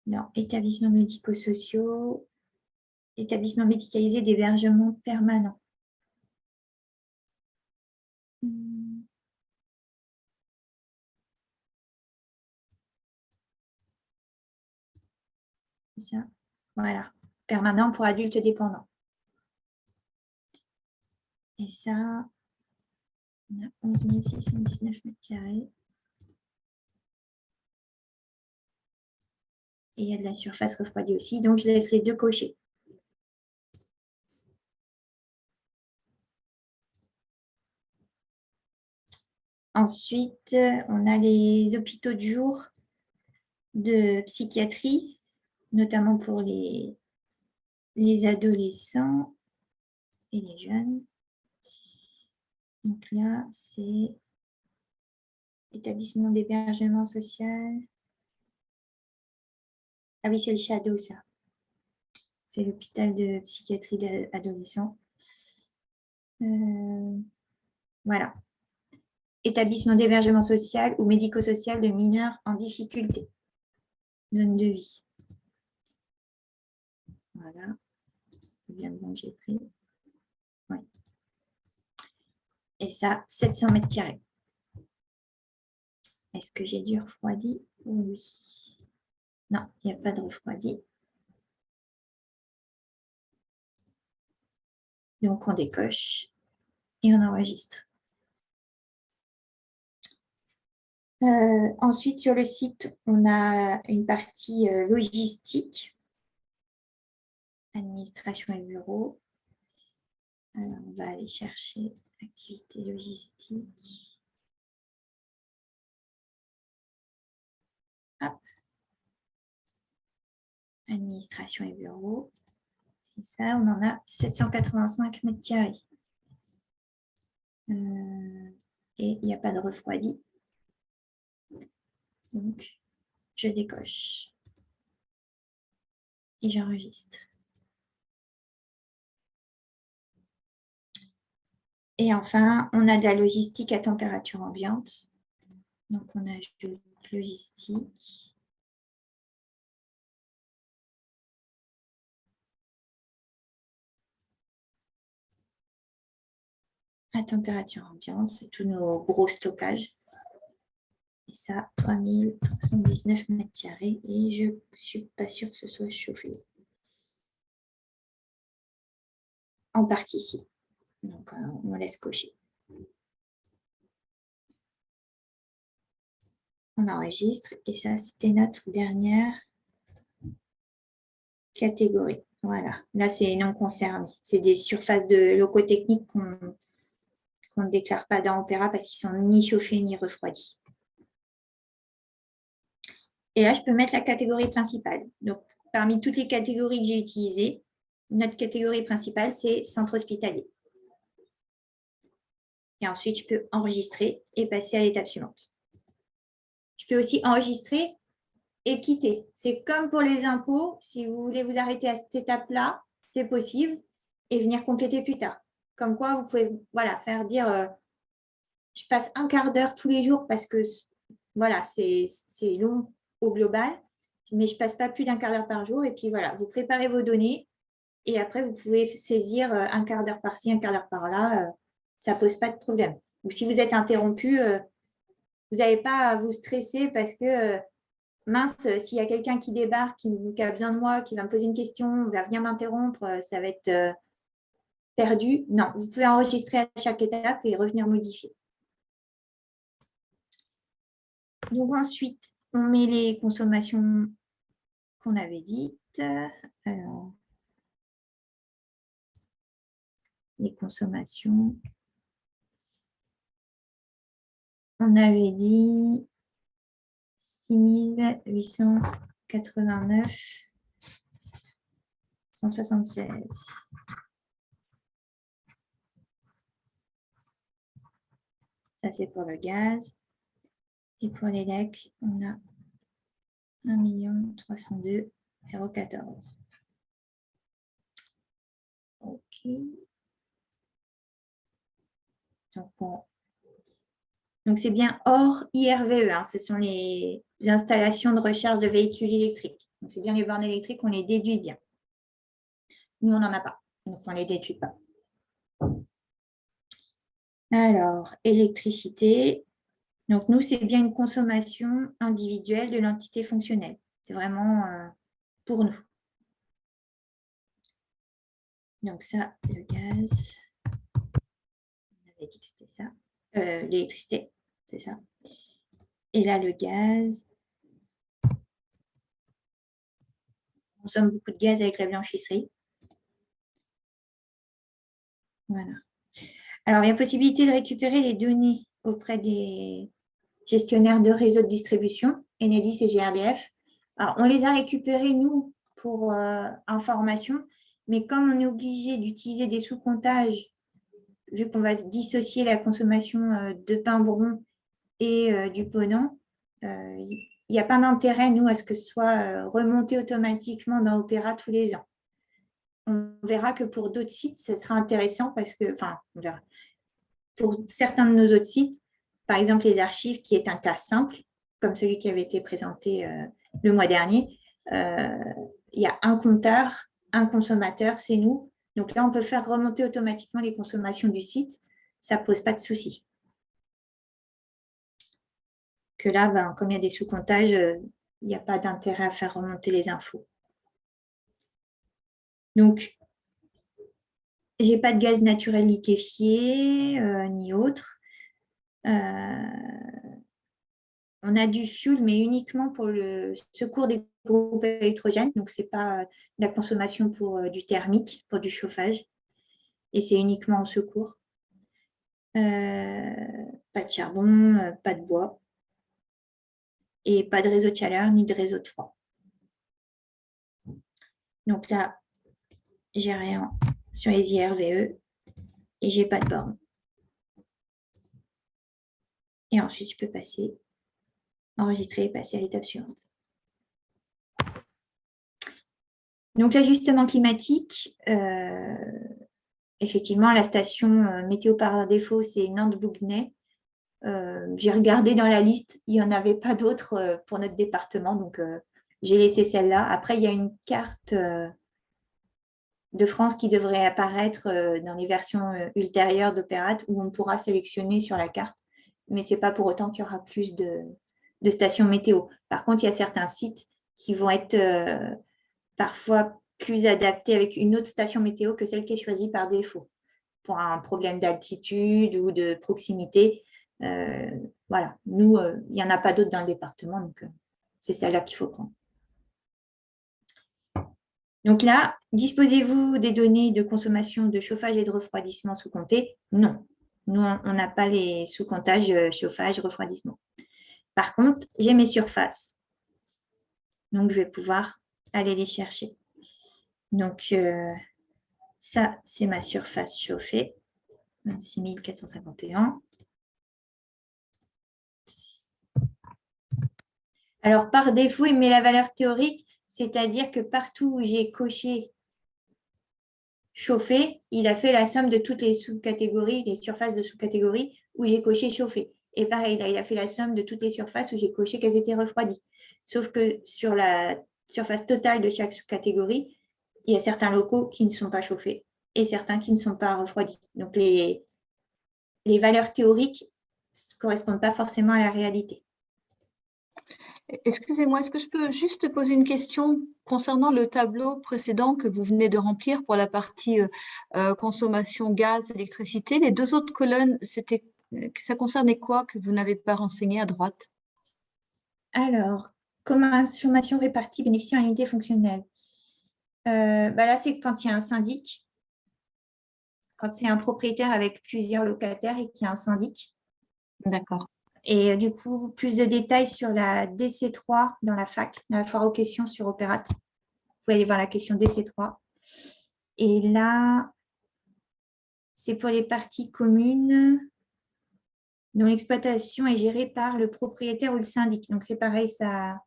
Non, établissements médico-sociaux, établissements médicalisés d'hébergement permanent. Ça, voilà, permanent pour adultes dépendants. Et ça, on a 11 619 mètres carrés. Et il y a de la surface refroidie aussi, donc je laisse les deux cochés. Ensuite, on a les hôpitaux de jour de psychiatrie, notamment pour les adolescents et les jeunes. Donc là, c'est établissement d'hébergement social. Ah oui, c'est le Shadow, ça. C'est l'hôpital de psychiatrie d'adolescents. Voilà. Établissement d'hébergement social ou médico-social de mineurs en difficulté. Zone de vie. Voilà. C'est bien le bon que j'ai pris. Ouais. Et ça, 700 mètres carrés. Est-ce que j'ai du refroidi? Oui. Non, il n'y a pas de refroidi. Donc, on décoche et on enregistre. Ensuite, sur le site, on a une partie logistique, administration et bureau. Alors, on va aller chercher activité logistique. Hop. Administration et bureau. Et ça, on en a 785 mètres carrés. Et il n'y a pas de refroidi. Donc, je décoche. Et j'enregistre. Et enfin, on a de la logistique à température ambiante. Donc, on ajoute logistique. À température ambiante, c'est tous nos gros stockages. Et ça, 3319 mètres carrés. Et je ne suis pas sûre que ce soit chauffé. En partie, si. Donc, on laisse cocher. On enregistre. Et ça, c'était notre dernière catégorie. Voilà. Là, c'est non concerné. C'est des surfaces de locaux techniques qu'on ne déclare pas dans Opéra parce qu'ils ne sont ni chauffés ni refroidis. Et là, je peux mettre la catégorie principale. Donc, parmi toutes les catégories que j'ai utilisées, notre catégorie principale, c'est centre hospitalier. Et ensuite, je peux enregistrer et passer à l'étape suivante. Je peux aussi enregistrer et quitter. C'est comme pour les impôts. Si vous voulez vous arrêter à cette étape-là, c'est possible et venir compléter plus tard. Comme quoi, vous pouvez faire dire je passe un quart d'heure tous les jours parce que voilà, c'est long au global, mais je ne passe pas plus d'un quart d'heure par jour. Et puis voilà, vous préparez vos données et après, vous pouvez saisir un quart d'heure par-ci, un quart d'heure par-là. Ça ne pose pas de problème. Ou si vous êtes interrompu, vous n'avez pas à vous stresser parce que mince, s'il y a quelqu'un qui débarque, qui a besoin de moi, qui va me poser une question, va venir m'interrompre, ça va être perdu. Non, vous pouvez enregistrer à chaque étape et revenir modifier. Donc ensuite, on met les consommations qu'on avait dites. Alors, les consommations. On avait dit 6 889,176. Ça, c'est pour le gaz. Et pour les lacs, on a 1 302,014. OK. Donc, c'est bien hors IRVE. Hein, ce sont les installations de recharge de véhicules électriques. Donc, c'est bien les bornes électriques, on les déduit bien. Nous, on n'en a pas. Donc, on ne les déduit pas. Alors, électricité. Donc, nous, c'est bien une consommation individuelle de l'entité fonctionnelle. C'est vraiment pour nous. Donc, ça, le gaz. On avait dit que c'était ça. L'électricité, c'est ça. Et là, le gaz. On consomme beaucoup de gaz avec la blanchisserie. Voilà. Alors, il y a possibilité de récupérer les données auprès des gestionnaires de réseaux de distribution, Enedis et GRDF. Alors, on les a récupérés, nous, pour information, mais comme on est obligé d'utiliser des sous-comptages, vu qu'on va dissocier la consommation de pain bourbon et du ponant, il n'y a pas d'intérêt, nous, à ce que ce soit remonté automatiquement dans Opéra tous les ans. On verra que pour d'autres sites, ce sera intéressant parce que, enfin, on verra. Pour certains de nos autres sites, par exemple les archives, qui est un cas simple, comme celui qui avait été présenté le mois dernier, il y a un compteur, un consommateur, c'est nous. Donc là, on peut faire remonter automatiquement les consommations du site. Ça ne pose pas de souci. Que là, ben, comme il y a des sous-comptages, il n'y a pas d'intérêt à faire remonter les infos. Donc, je n'ai pas de gaz naturel liquéfié ni autre. On a du fuel, mais uniquement pour le secours des groupes électrogènes. Donc, ce n'est pas de la consommation pour du thermique, pour du chauffage. Et c'est uniquement en secours. Pas de charbon, pas de bois. Et pas de réseau de chaleur ni de réseau de froid. Donc là, j'ai rien sur les IRVE et j'ai pas de borne. Et ensuite, je peux passer, enregistrer et passer à l'étape suivante. Donc, l'ajustement climatique, effectivement, la station météo par défaut, c'est Nantes-Bouguenais. J'ai regardé dans la liste, il n'y en avait pas d'autres pour notre département, donc j'ai laissé celle-là. Après, il y a une carte de France qui devrait apparaître dans les versions ultérieures d'Opérat où on pourra sélectionner sur la carte, mais ce n'est pas pour autant qu'il y aura plus de stations météo. Par contre, il y a certains sites qui vont être parfois plus adaptés avec une autre station météo que celle qui est choisie par défaut pour un problème d'altitude ou de proximité. Voilà, nous, il n'y en a pas d'autres dans le département, donc c'est celle-là qu'il faut prendre. Donc là, disposez-vous des données de consommation de chauffage et de refroidissement sous-comptées? Non. Nous, on n'a pas les sous-comptages chauffage, refroidissement. Par contre, j'ai mes surfaces. Donc, je vais pouvoir aller les chercher. Donc, ça, c'est ma surface chauffée, 26 451. Alors, par défaut, il met la valeur théorique, c'est-à-dire que partout où j'ai coché chauffé, il a fait la somme de toutes les sous-catégories, les surfaces de sous-catégories où j'ai coché chauffé. Et pareil, là, il a fait la somme de toutes les surfaces où j'ai coché qu'elles étaient refroidies. Sauf que sur la surface totale de chaque sous-catégorie, il y a certains locaux qui ne sont pas chauffés et certains qui ne sont pas refroidis. Donc, les valeurs théoriques ne correspondent pas forcément à la réalité. Excusez-moi, est-ce que je peux juste poser une question concernant le tableau précédent que vous venez de remplir pour la partie consommation gaz, électricité? Les deux autres colonnes, ça concernait quoi que vous n'avez pas renseigné à droite? Alors, consommation répartie bénéficiant à unité fonctionnelle. Là, c'est quand il y a un syndic, quand c'est un propriétaire avec plusieurs locataires et qu'il y a un syndic. D'accord. Et du coup, plus de détails sur la DC3 dans la fac, dans la foire aux questions sur Opérat. Vous pouvez aller voir la question DC3. Et là, c'est pour les parties communes dont l'exploitation est gérée par le propriétaire ou le syndic. Donc, c'est pareil, ça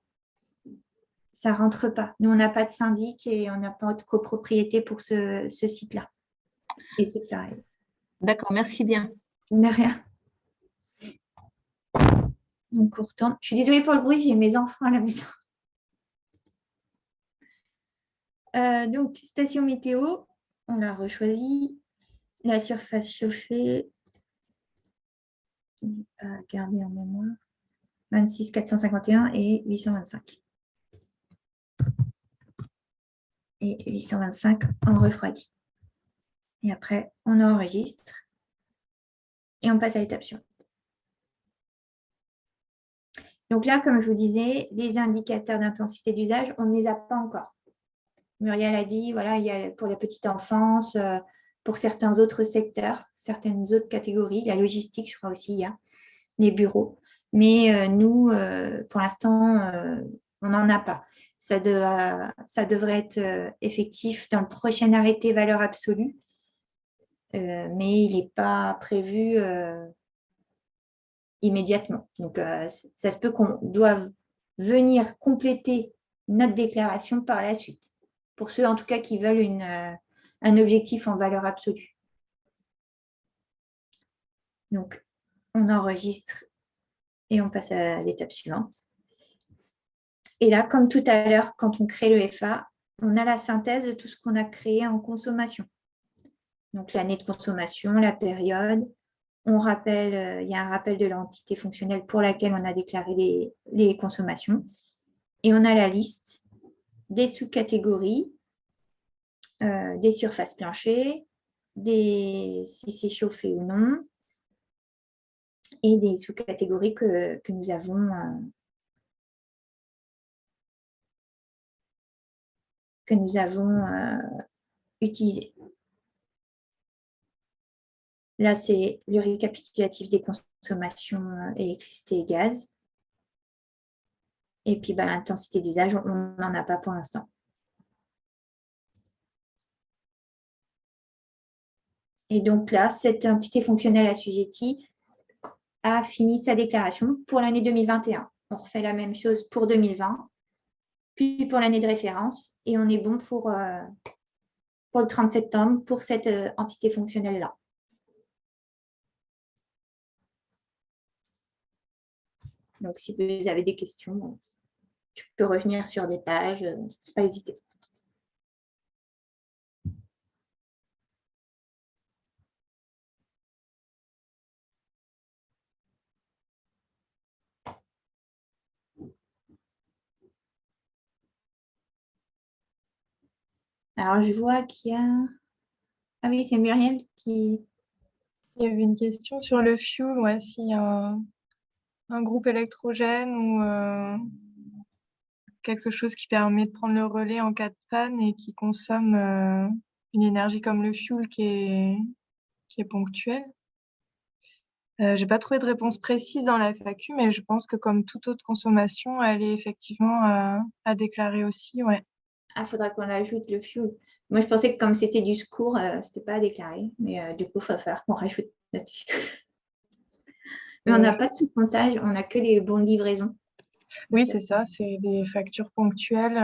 ne rentre pas. Nous, on n'a pas de syndic et on n'a pas de copropriété pour ce site-là. Et c'est pareil. D'accord, merci bien. De rien. Donc, on retourne. Je suis désolée pour le bruit, j'ai mes enfants à la maison. Donc, station météo, on l'a rechoisi. La surface chauffée, à garder en mémoire, 26 451 et 825. Et 825 en refroidi. Et après, on enregistre et on passe à l'étape suivante. Donc là, comme je vous disais, les indicateurs d'intensité d'usage, on ne les a pas encore. Muriel a dit, voilà, il y a pour la petite enfance, pour certains autres secteurs, certaines autres catégories, la logistique, je crois aussi, il y a les bureaux. Mais nous, pour l'instant, on n'en a pas. Ça devrait être effectif dans le prochain arrêté valeur absolue, mais il n'est pas prévu immédiatement. Donc, ça se peut qu'on doive venir compléter notre déclaration par la suite, pour ceux en tout cas qui veulent un objectif en valeur absolue. Donc, on enregistre et on passe à l'étape suivante. Et là, comme tout à l'heure, quand on crée le FA, on a la synthèse de tout ce qu'on a créé en consommation. Donc, l'année de consommation, la période. On rappelle, il y a un rappel de l'entité fonctionnelle pour laquelle on a déclaré les consommations. Et on a la liste des sous-catégories, des surfaces planchers, si c'est chauffé ou non, et des sous-catégories que nous avons utilisées. Là, c'est le récapitulatif des consommations électricité et gaz. Et puis, l'intensité d'usage, on n'en a pas pour l'instant. Et donc là, cette entité fonctionnelle assujettie a fini sa déclaration pour l'année 2021. On refait la même chose pour 2020, puis pour l'année de référence, et on est bon pour le 30 septembre pour cette entité fonctionnelle-là. Donc, si vous avez des questions, je peux revenir sur des pages, pas hésiter. Alors, je vois qu'il y a... Ah oui, c'est Muriel qui... Il y avait une question sur le fuel, ouais, s'il y a un groupe électrogène ou quelque chose qui permet de prendre le relais en cas de panne et qui consomme une énergie comme le fuel qui est ponctuelle. J'ai pas trouvé de réponse précise dans la FAQ, mais je pense que comme toute autre consommation, elle est effectivement à déclarer aussi, ouais. Ah, il faudra qu'on ajoute le fuel. Moi, je pensais que comme c'était du secours, c'était pas à déclarer. Mais du coup, il va falloir qu'on rajoute là-dessus. Mais on n'a pas de sous-comptage, on n'a que les bons de livraison. Oui, c'est ça, c'est des factures ponctuelles.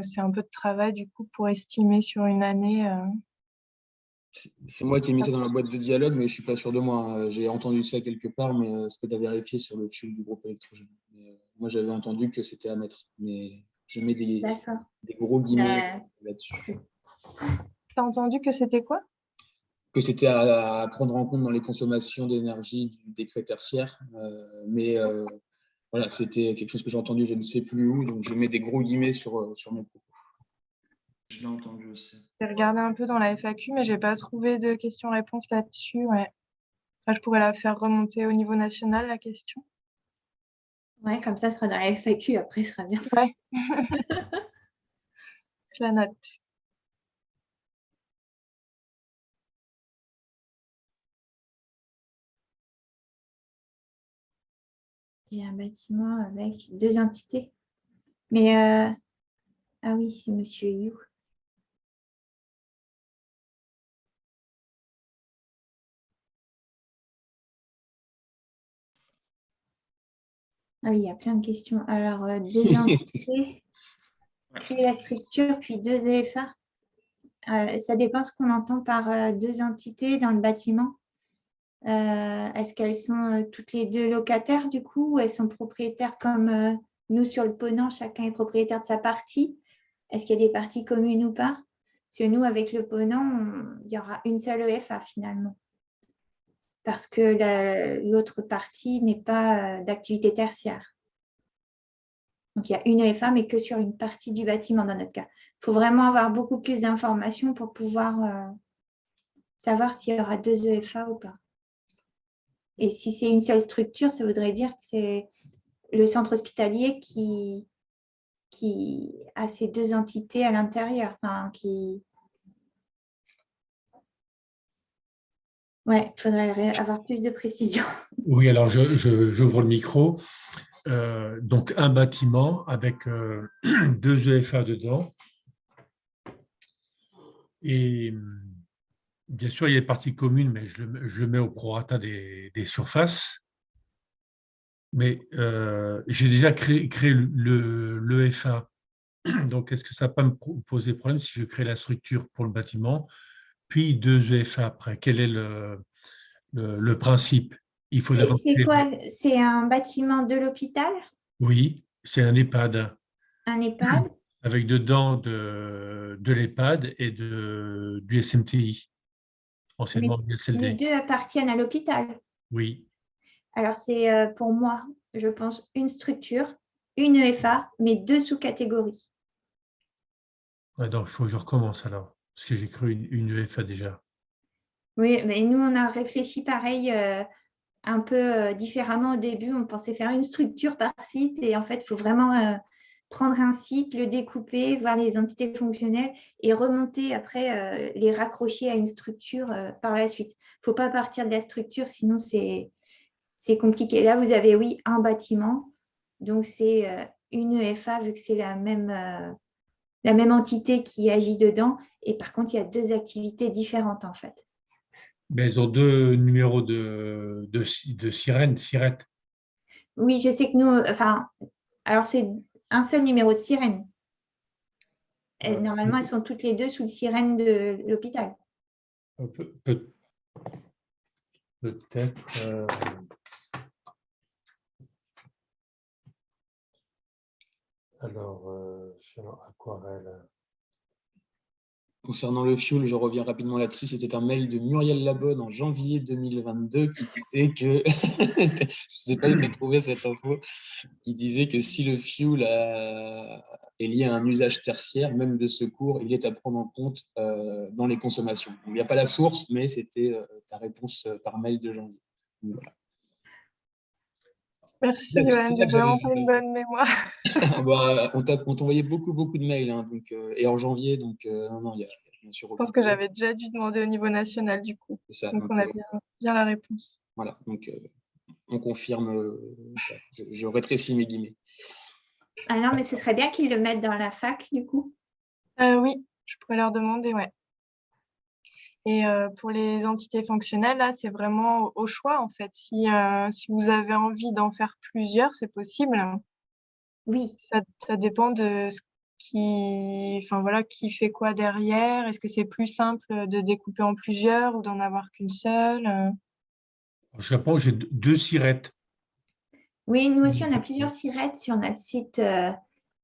C'est un peu de travail du coup pour estimer sur une année. C'est moi qui ai mis ça dans la boîte de dialogue, mais je ne suis pas sûr de moi. J'ai entendu ça quelque part, mais est-ce que tu as vérifié sur le fuel du groupe électrogène? Moi, j'avais entendu que c'était à mettre, mais je mets des gros guillemets là-dessus. Tu as entendu que c'était quoi? Que c'était à prendre en compte dans les consommations d'énergie du décret tertiaire, mais voilà, c'était quelque chose que j'ai entendu, je ne sais plus où, donc je mets des gros guillemets sur mes propos. Je l'ai entendu aussi. J'ai regardé un peu dans la FAQ, mais j'ai pas trouvé de questions-réponses là-dessus. Ouais. Enfin, je pourrais la faire remonter au niveau national, la question. Ouais, comme ça sera dans la FAQ, après, ce sera bien. Ouais. Je la note. J'ai un bâtiment avec 2 entités. Mais, ah oui, c'est Monsieur You. Ah oui, il y a plein de questions. Alors, 2 entités, créer la structure, puis 2 EFA. Ça dépend ce qu'on entend par 2 entités dans le bâtiment. Est-ce qu'elles sont toutes les 2 locataires du coup, ou elles sont propriétaires comme nous sur le Ponant, chacun est propriétaire de sa partie? Est-ce qu'il y a des parties communes ou pas? Parce que nous, avec le Ponant, il y aura une seule EFA finalement. Parce que l'autre partie n'est pas d'activité tertiaire. Donc, il y a une EFA, mais que sur une partie du bâtiment dans notre cas. Il faut vraiment avoir beaucoup plus d'informations pour pouvoir savoir s'il y aura 2 EFA ou pas. Et si c'est une seule structure, ça voudrait dire que c'est le centre hospitalier qui a ces 2 entités à l'intérieur. Enfin, ouais, il faudrait avoir plus de précision. Oui, alors j'ouvre le micro. Donc, un bâtiment avec 2 EFA dedans. Et bien sûr, il y a les parties communes, mais je le mets au prorata des surfaces. Mais j'ai déjà créé l'EFA. Donc, est-ce que ça va pas me poser problème si je crée la structure pour le bâtiment, puis 2 EFA après? Quel est le principe? Il faudrait C'est quoi? C'est un bâtiment de l'hôpital? Oui, c'est un EHPAD. Un EHPAD? Avec dedans de l'EHPAD et du SMTI, Mais anciennement les SLD. 2 appartiennent à l'hôpital. Oui, Alors, c'est pour moi, je pense, une structure, une EFA, mais 2 sous-catégories. ouais, donc il faut que je recommence alors, parce que j'ai cru une EFA déjà. Oui, mais nous, on a réfléchi pareil, un peu différemment au début. On pensait faire une structure par site et en fait, il faut vraiment prendre un site, le découper, voir les entités fonctionnelles et remonter après, les raccrocher à une structure par la suite. Il ne faut pas partir de la structure, sinon c'est compliqué. Là, vous avez, oui, un bâtiment. Donc, c'est une EFA vu que c'est la même entité qui agit dedans. Et par contre, il y a 2 activités différentes en fait. Mais ils ont 2 numéros de sirène, sirette. Oui, je sais que nous, enfin, alors c'est un seul numéro de sirène. Et normalement, elles sont toutes les 2 sous le sirène de l'hôpital. Peut-être. Alors, sur Aquarelle. Concernant le fuel, je reviens rapidement là-dessus. C'était un mail de Muriel Labonne en janvier 2022 qui disait que, je ne sais pas où tu as trouvé cette info, qui disait que si le fuel est lié à un usage tertiaire, même de secours, il est à prendre en compte dans les consommations. Donc, il n'y a pas la source, mais c'était ta réponse par mail de janvier. Donc, voilà. Merci, C'est Joanne. là J'ai que j'avais vraiment pas une bonne mémoire. bah, on t'envoyait beaucoup de mails, hein, donc, et en janvier, donc non, il y a bien sûr Je pense que j'avais déjà dû demander au niveau national du coup. ça. Donc, on a bien la réponse. Voilà, donc on confirme ça. Je rétrécis mes guillemets. Ah non, mais ce serait bien qu'ils le mettent dans la fac du coup. Oui, je pourrais leur demander, ouais. Et pour les entités fonctionnelles, là, c'est vraiment au choix, en fait. Si vous avez envie d'en faire plusieurs, c'est possible. Oui. Ça dépend de ce enfin, voilà, qui fait quoi derrière. Est-ce que c'est plus simple de découper en plusieurs ou d'en avoir qu'une seule? Au Japon, j'ai 2 sirettes. Oui, nous aussi, on a plusieurs sirettes sur notre site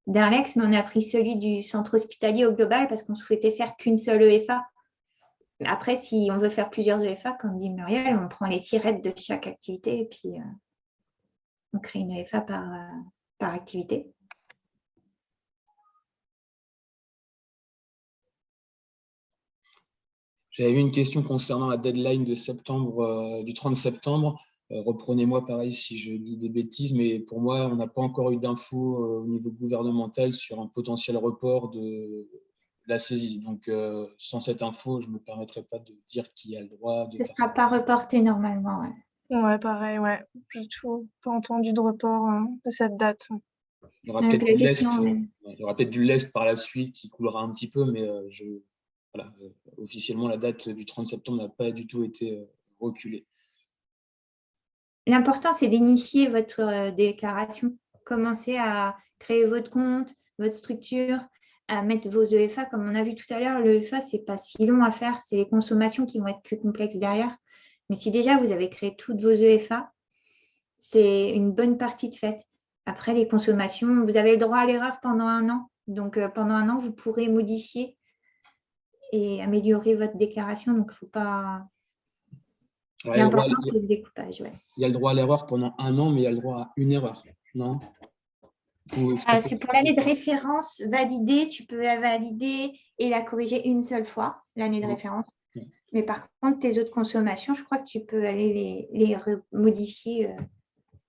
d'Arlex, mais on a pris celui du centre hospitalier au global parce qu'on souhaitait faire qu'une seule EFA. Après, si on veut faire plusieurs EFA, comme dit Muriel, on prend les sirettes de chaque activité et puis on crée une EFA par activité. J'avais vu une question concernant la deadline de septembre, du 30 septembre. Reprenez-moi pareil si je dis des bêtises, mais pour moi, on n'a pas encore eu d'infos au niveau gouvernemental sur un potentiel report de la saisie. Donc, sans cette info, je ne me permettrai pas de dire qui a le droit de Ce ne faire sera ça. pas reporté normalement. Ouais. Ouais, pareil, ouais. J'ai toujours pas entendu de report de cette date. Il y aura Donc, peut-être la du lest. question, Il y aura peut-être du lest par la suite qui coulera un petit peu, mais voilà, officiellement, la date du 30 septembre n'a pas du tout été reculée. l'important, c'est d'initier votre déclaration. Commencez à créer votre compte, votre structure, à mettre vos EFA. Comme on a vu tout à l'heure, l'EFA, ce n'est pas si long à faire. C'est les consommations qui vont être plus complexes derrière. Mais si déjà vous avez créé toutes vos EFA, c'est une bonne partie de faite. Après, les consommations, vous avez le droit à l'erreur pendant 1 an. Donc, pendant 1 an, vous pourrez modifier et améliorer votre déclaration. Donc, il ne faut pas… Alors, L'important, c'est le découpage. Ouais. il y a le droit à l'erreur pendant 1 an, mais il y a le droit à une erreur, non? C'est pour l'année de référence validée. Tu peux la valider et la corriger une seule fois, l'année de référence. Mais par contre, tes autres consommations, je crois que tu peux aller les modifier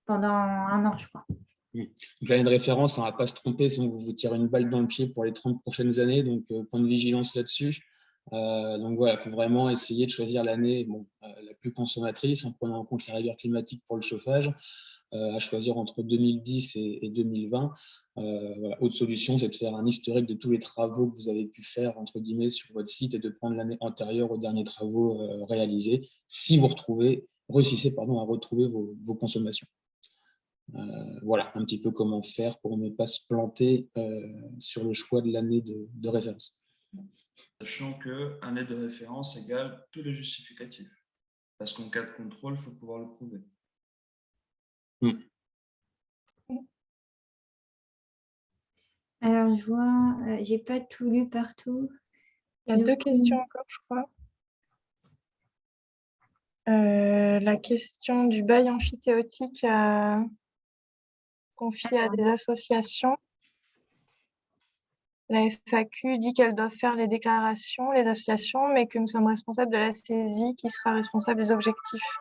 pendant 1 an, je crois. Donc, l'année de référence, on ne va pas se tromper, sinon vous vous tirez une balle dans le pied pour les 30 prochaines années. Donc, point de vigilance là-dessus. Donc, voilà, il faut vraiment essayer de choisir l'année la plus consommatrice en prenant en compte les rigueurs climatiques pour le chauffage, à choisir entre 2010 et 2020. Voilà. Autre solution, c'est de faire un historique de tous les travaux que vous avez pu faire, entre guillemets, sur votre site et de prendre l'année antérieure aux derniers travaux réalisés, si vous réussissez à retrouver vos consommations. Voilà un petit peu comment faire pour ne pas se planter sur le choix de l'année de référence. Sachant que année de référence égale tous les justificatifs. Parce qu'en cas de contrôle, il faut pouvoir le prouver. Alors, je vois, j'ai pas tout lu partout. Il y a 2 questions encore, je crois. La question du bail amphithéotique confié à des associations. La FAQ dit qu'elles doivent faire les déclarations, les associations, mais que nous sommes responsables de la saisie qui sera responsable des objectifs.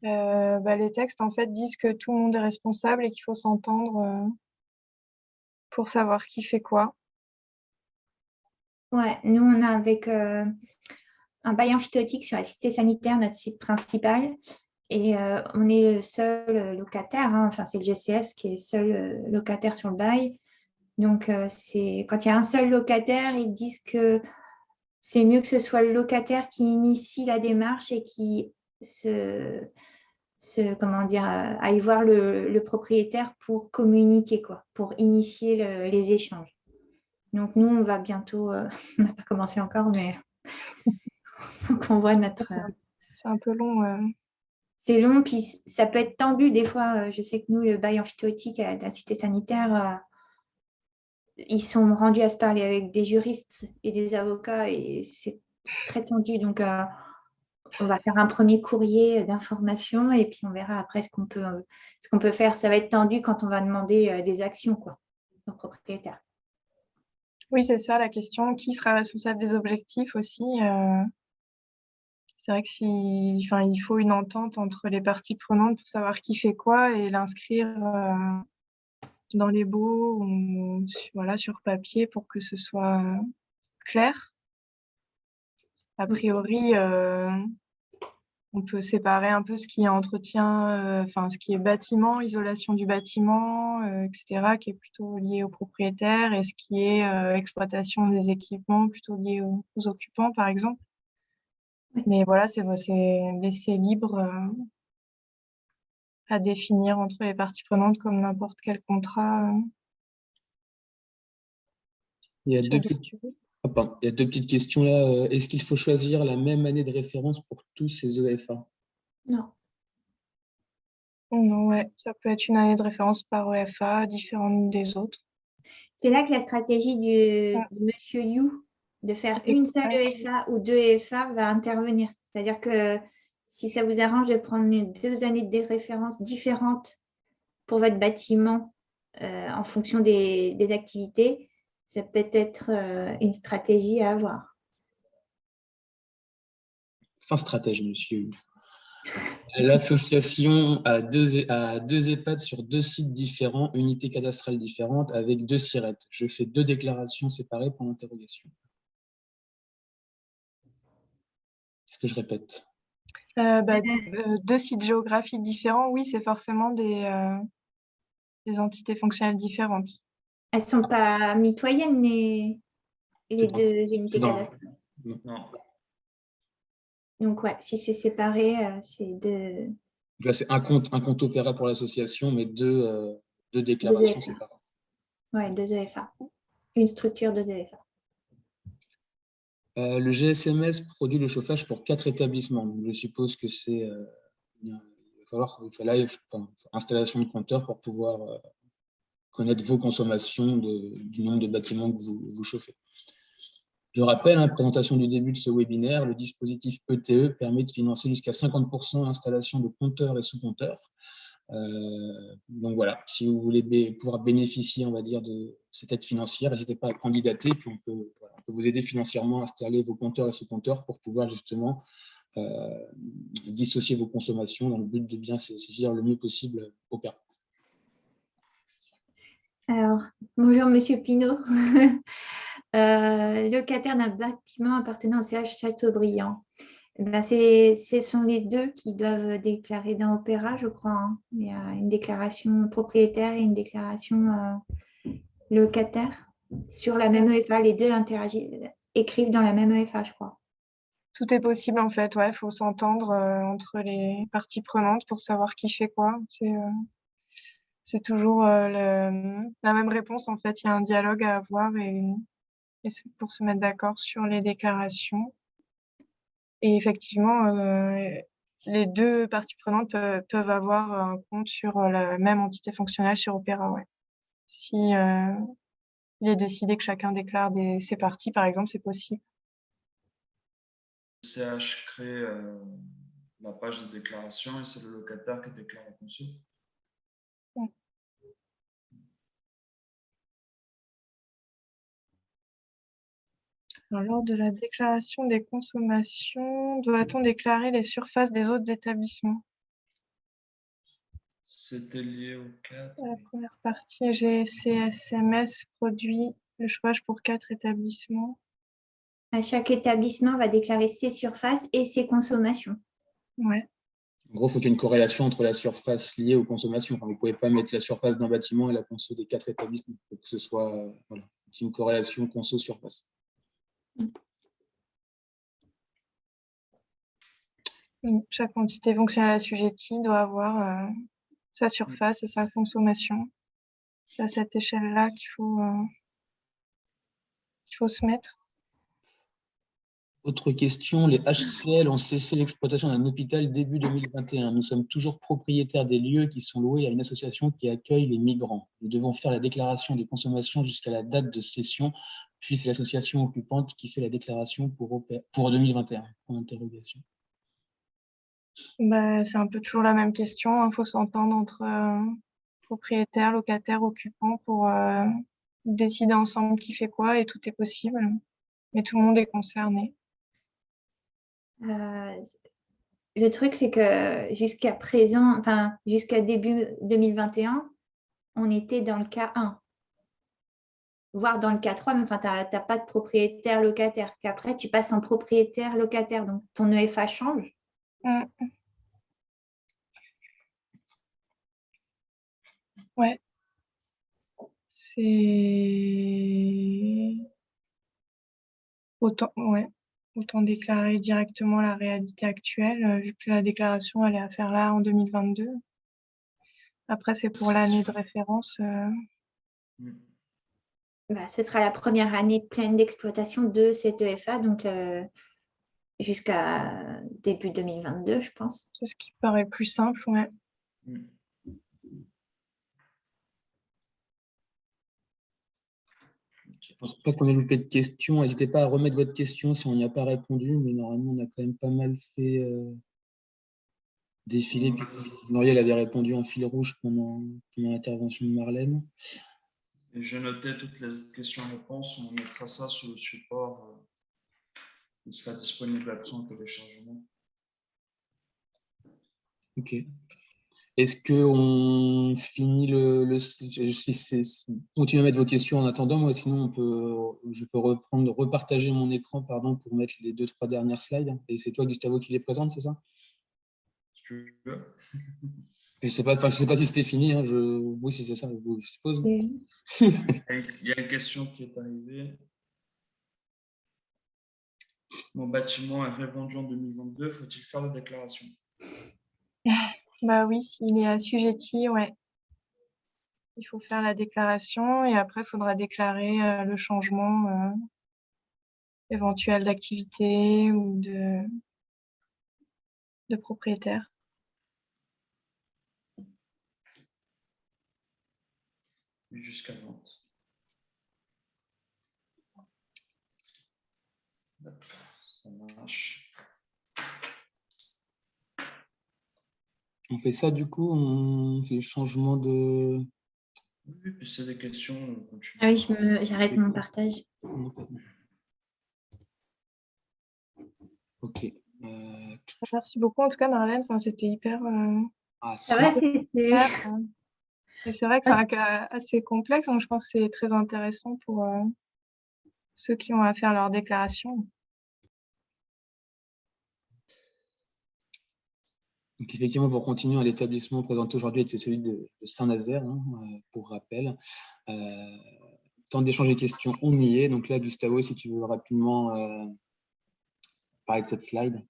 Les textes, en fait, disent que tout le monde est responsable et qu'il faut s'entendre pour savoir qui fait quoi. Ouais, nous, on a avec un bail amphithéotique sur la cité sanitaire, notre site principal. Et on est le seul locataire, enfin, c'est le GCS qui est seul locataire sur le bail. Donc, quand il y a un seul locataire, ils disent que c'est mieux que ce soit le locataire qui initie la démarche et qui aille voir le propriétaire pour communiquer, pour initier les échanges. Donc, nous, on va bientôt, on n'a pas commencé encore, mais on voit notre… C'est un peu long. C'est long, puis ça peut être tendu des fois. Je sais que nous, le bail amphithéotique à la cité sanitaire, ils sont rendus à se parler avec des juristes et des avocats et c'est très tendu. Donc, on va faire un premier courrier d'information et puis on verra après ce qu'on peut faire. Ça va être tendu quand on va demander des actions au propriétaire. Oui, c'est ça la question. Qui sera responsable des objectifs aussi C'est vrai que il faut une entente entre les parties prenantes pour savoir qui fait quoi et l'inscrire dans les baux ou sur papier pour que ce soit clair. A priori, on peut séparer un peu ce qui est entretien, ce qui est bâtiment, isolation du bâtiment, etc., qui est plutôt lié au propriétaire, et ce qui est exploitation des équipements, plutôt lié aux occupants, par exemple. Mais voilà, c'est laissé libre à définir entre les parties prenantes comme n'importe quel contrat. Il y a 2 petites questions là. Est-ce qu'il faut choisir la même année de référence pour tous ces EFA? Non. Non, ouais, ça peut être une année de référence par EFA, différente des autres. C'est là que la stratégie de Monsieur You, de faire une seule EFA ou 2 EFA, va intervenir. C'est-à-dire que si ça vous arrange de prendre 2 années de référence différentes pour votre bâtiment en fonction des activités, ça peut être une stratégie à avoir. Fin stratège, monsieur. L'association a deux EHPAD sur 2 sites différents, unités cadastrales différentes, avec 2 SIRET. Je fais 2 déclarations séparées pour l'interrogation. Est-ce que je répète? 2 sites géographiques différents, oui, c'est forcément des entités fonctionnelles différentes. Elles ne sont pas mitoyennes, les C'est dans- 2 unités dans- cadastrales. Non. Donc, ouais, si c'est séparé, c'est 2 Là, c'est un compte Opéra pour l'association, mais 2 déclarations EFA. séparées. Ouais, 2 EFA. Une structure, 2 EFA. Le GSMS produit le chauffage pour 4 établissements. Donc, je suppose que c'est installation de compteurs pour pouvoir connaître vos consommations du nombre de bâtiments que vous chauffez. Je rappelle, la présentation du début de ce webinaire, le dispositif ETE permet de financer jusqu'à 50% l'installation de compteurs et sous-compteurs. Donc voilà, si vous voulez pouvoir bénéficier, on va dire, de cette aide financière, n'hésitez pas à candidater, puis on peut vous aider financièrement à installer vos compteurs et sous-compteurs pour pouvoir justement dissocier vos consommations dans le but de bien saisir le mieux possible Opéra. Alors, bonjour Monsieur Pinault. Locataire d'un bâtiment appartenant au CH Chateaubriand. Ce sont les 2 qui doivent déclarer dans Opéra, je crois. Hein. Il y a une déclaration propriétaire et une déclaration locataire sur la même EFA. Les 2 écrivent dans la même EFA, je crois. Tout est possible en fait, ouais, il faut s'entendre entre les parties prenantes pour savoir qui fait quoi. C'est toujours la même réponse en fait, il y a un dialogue à avoir et c'est pour se mettre d'accord sur les déclarations. Et effectivement, les 2 parties prenantes peuvent avoir un compte sur la même entité fonctionnelle sur Opéra, ouais. Si il est décidé que chacun déclare ses parties, par exemple, c'est possible. Le CH crée la page de déclaration et c'est le locataire qui déclare la conso. Ouais. Alors, lors de la déclaration des consommations, doit-on déclarer les surfaces des autres établissements? C'était lié au 4. La première partie, GSMS produit le chauffage pour 4 établissements. Chaque établissement va déclarer ses surfaces et ses consommations. Ouais. En gros, il faut qu'il y ait une corrélation entre la surface liée aux consommations. Enfin, vous ne pouvez pas mettre la surface d'un bâtiment et la conso des 4 établissements. Il faut que ce soit une corrélation conso-surface. Chaque entité fonctionnelle assujettie doit avoir sa surface et sa consommation. C'est à cette échelle-là qu'il faut se mettre. Autre question, les HCL ont cessé l'exploitation d'un hôpital début 2021. Nous sommes toujours propriétaires des lieux qui sont loués à une association qui accueille les migrants. Nous devons faire la déclaration des consommations jusqu'à la date de cession, puis c'est l'association occupante qui fait la déclaration pour 2021. Point d'interrogation. C'est un peu toujours la même question. Il faut s'entendre entre propriétaires, locataires, occupants pour décider ensemble qui fait quoi et tout est possible. Mais tout le monde est concerné. Le truc, c'est que jusqu'à présent, enfin, jusqu'à début 2021, on était dans le cas 1. Voire dans le cas 3, mais enfin, tu n'as pas de propriétaire locataire. Qu'après, tu passes en propriétaire locataire. Donc, ton EFA change. Ouais. C'est autant déclarer directement la réalité actuelle, vu que la déclaration, elle est à faire là en 2022. Après, c'est pour l'année de référence. Ce sera la première année pleine d'exploitation de cette EFA, donc jusqu'à début 2022, je pense. C'est ce qui paraît plus simple, ouais. Je ne pense pas qu'on ait loupé de questions. N'hésitez pas à remettre votre question si on n'y a pas répondu, mais normalement, on a quand même pas mal fait défilé. Puis Muriel avait répondu en fil rouge pendant l'intervention de Marlène. Et je notais toutes les questions-réponses. On mettra ça sur le support. Il sera disponible après en téléchargement. Ok. Est-ce qu'on finit continuez à mettre vos questions en attendant, moi sinon je peux repartager mon écran pour mettre les 2-3 dernières slides. Et c'est toi, Gustavo, qui les présente, c'est ça? Si tu veux. Je sais pas si c'était fini. Hein, oui, si c'est ça, je suppose. Il y a une question qui est arrivée. Mon bâtiment est revendu en 2022. Faut-il faire la déclaration? Bah oui, s'il est assujetti, ouais. Il faut faire la déclaration et après, il faudra déclarer le changement éventuel d'activité ou de propriétaire. Jusqu'à vente. D'accord, ça marche. On fait ça, du coup, on fait le changement de... Oui, puis c'est des questions, on continue. Ah oui, j'arrête mon partage. Ok. Merci beaucoup, en tout cas, Marlène. Enfin, c'était hyper... Ça va, c'était... Et c'est vrai que c'est un cas assez complexe, donc je pense que c'est très intéressant pour ceux qui ont à faire leur déclaration. Donc, effectivement, pour continuer, l'établissement présenté aujourd'hui était celui de Saint-Nazaire, hein, pour rappel. Temps d'échange et questions, on y est. Donc là, Gustavo, si tu veux rapidement parler de cette slide.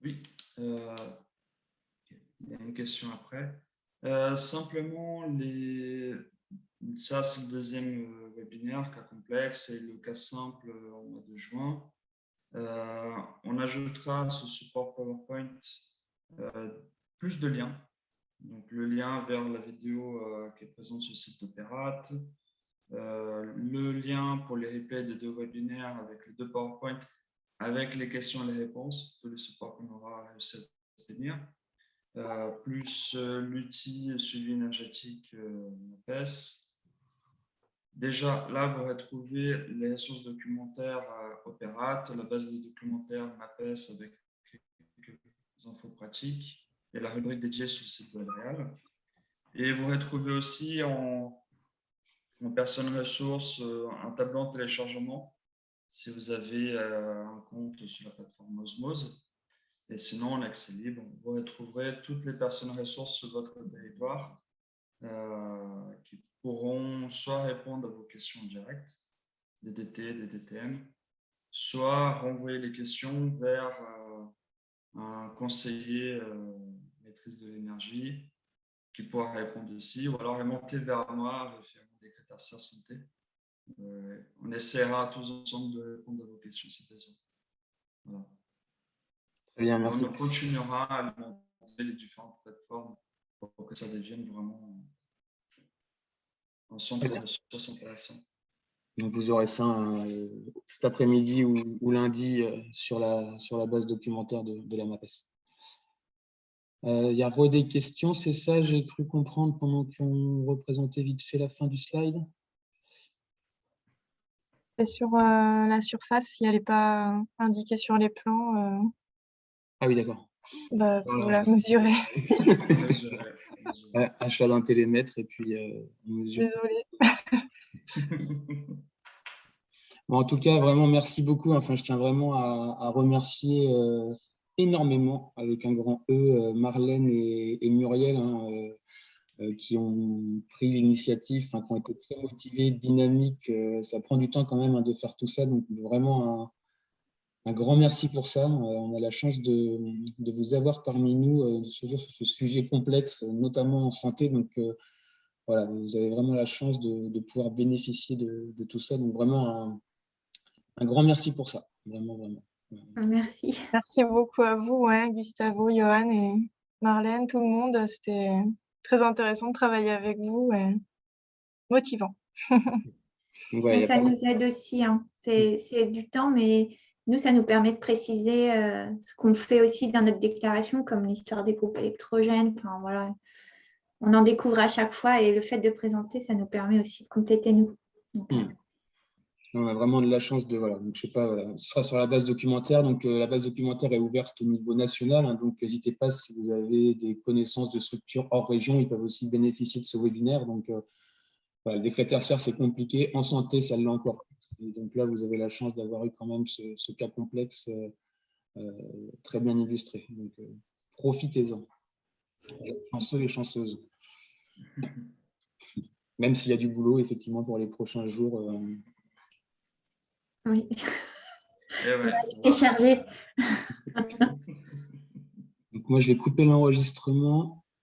Oui, il y a une question après. Simplement, ça, c'est le deuxième webinaire, cas complexe, et le cas simple au mois de juin. On ajoutera à ce support PowerPoint plus de liens. Donc, le lien vers la vidéo qui est présente sur le site d'Opérat, le lien pour les replays des 2 webinaires avec les 2 PowerPoint, avec les questions et les réponses, tous les supports qu'on aura réussi à obtenir, plus l'outil suivi énergétique MAPES. Déjà, là, vous retrouvez les ressources documentaires Opérat, la base de documentaires MAPES avec quelques infos pratiques et la rubrique dédiée sur le site de l'Adréal. Et vous retrouvez aussi en personne ressource un tableau en téléchargement si vous avez un compte sur la plateforme Osmose. Et sinon, en accès libre, vous retrouverez toutes les personnes ressources sur votre territoire qui pourront soit répondre à vos questions en direct, des DT, des DTM, soit renvoyer les questions vers un conseiller maîtrise de l'énergie qui pourra répondre aussi, ou alors remonter vers moi, référent décrétaire santé. On essaiera tous ensemble de répondre à vos questions si besoin. Voilà. Très bien, merci. On continuera à alimenter les différentes plateformes pour que ça devienne vraiment un centre de ressources intéressant. Donc, vous aurez ça cet après-midi ou lundi sur la base documentaire de la MAPES. Il y a des questions, c'est ça, j'ai cru comprendre pendant qu'on représentait vite fait la fin du slide. Et sur la surface, si elle n'est pas indiquée sur les plans, Ah oui, d'accord. bah, faut la mesurer. Achat d'un télémètre et puis on mesure. Désolée. Bon, en tout cas, vraiment, merci beaucoup. Enfin, je tiens vraiment à remercier énormément, avec un grand E, Marlène et Muriel, hein, qui ont pris l'initiative, qui ont été très motivés, dynamiques. Ça prend du temps quand même de faire tout ça. Donc, vraiment, un grand merci pour ça. On a la chance de vous avoir parmi nous sur ce sujet complexe, notamment en santé. Donc, voilà, vous avez vraiment la chance de pouvoir bénéficier de tout ça. Donc, vraiment, un grand merci pour ça. Vraiment, vraiment. Merci. Merci beaucoup à vous, Gustavo, Johan et Marlène, tout le monde. C'était très intéressant de travailler avec vous et motivant. Donc, ouais, Ça nous aide aussi. Hein. C'est du temps, mais nous, ça nous permet de préciser ce qu'on fait aussi dans notre déclaration, comme l'histoire des groupes électrogènes. Enfin, voilà. On en découvre à chaque fois et le fait de présenter, ça nous permet aussi de compléter nous. Donc, on a vraiment de la chance de, voilà, donc je sais pas, voilà, ce sera sur la base documentaire, donc la base documentaire est ouverte au niveau national, hein, donc n'hésitez pas si vous avez des connaissances de structures hors région, ils peuvent aussi bénéficier de ce webinaire, donc voilà, le décret tertiaire c'est compliqué, en santé ça l'est encore plus, et donc là vous avez la chance d'avoir eu quand même ce cas complexe très bien illustré, donc profitez-en, chanceux et chanceuses. Même s'il y a du boulot effectivement pour les prochains jours. oui. Ouais, C'est chargé. Donc moi, je vais couper l'enregistrement.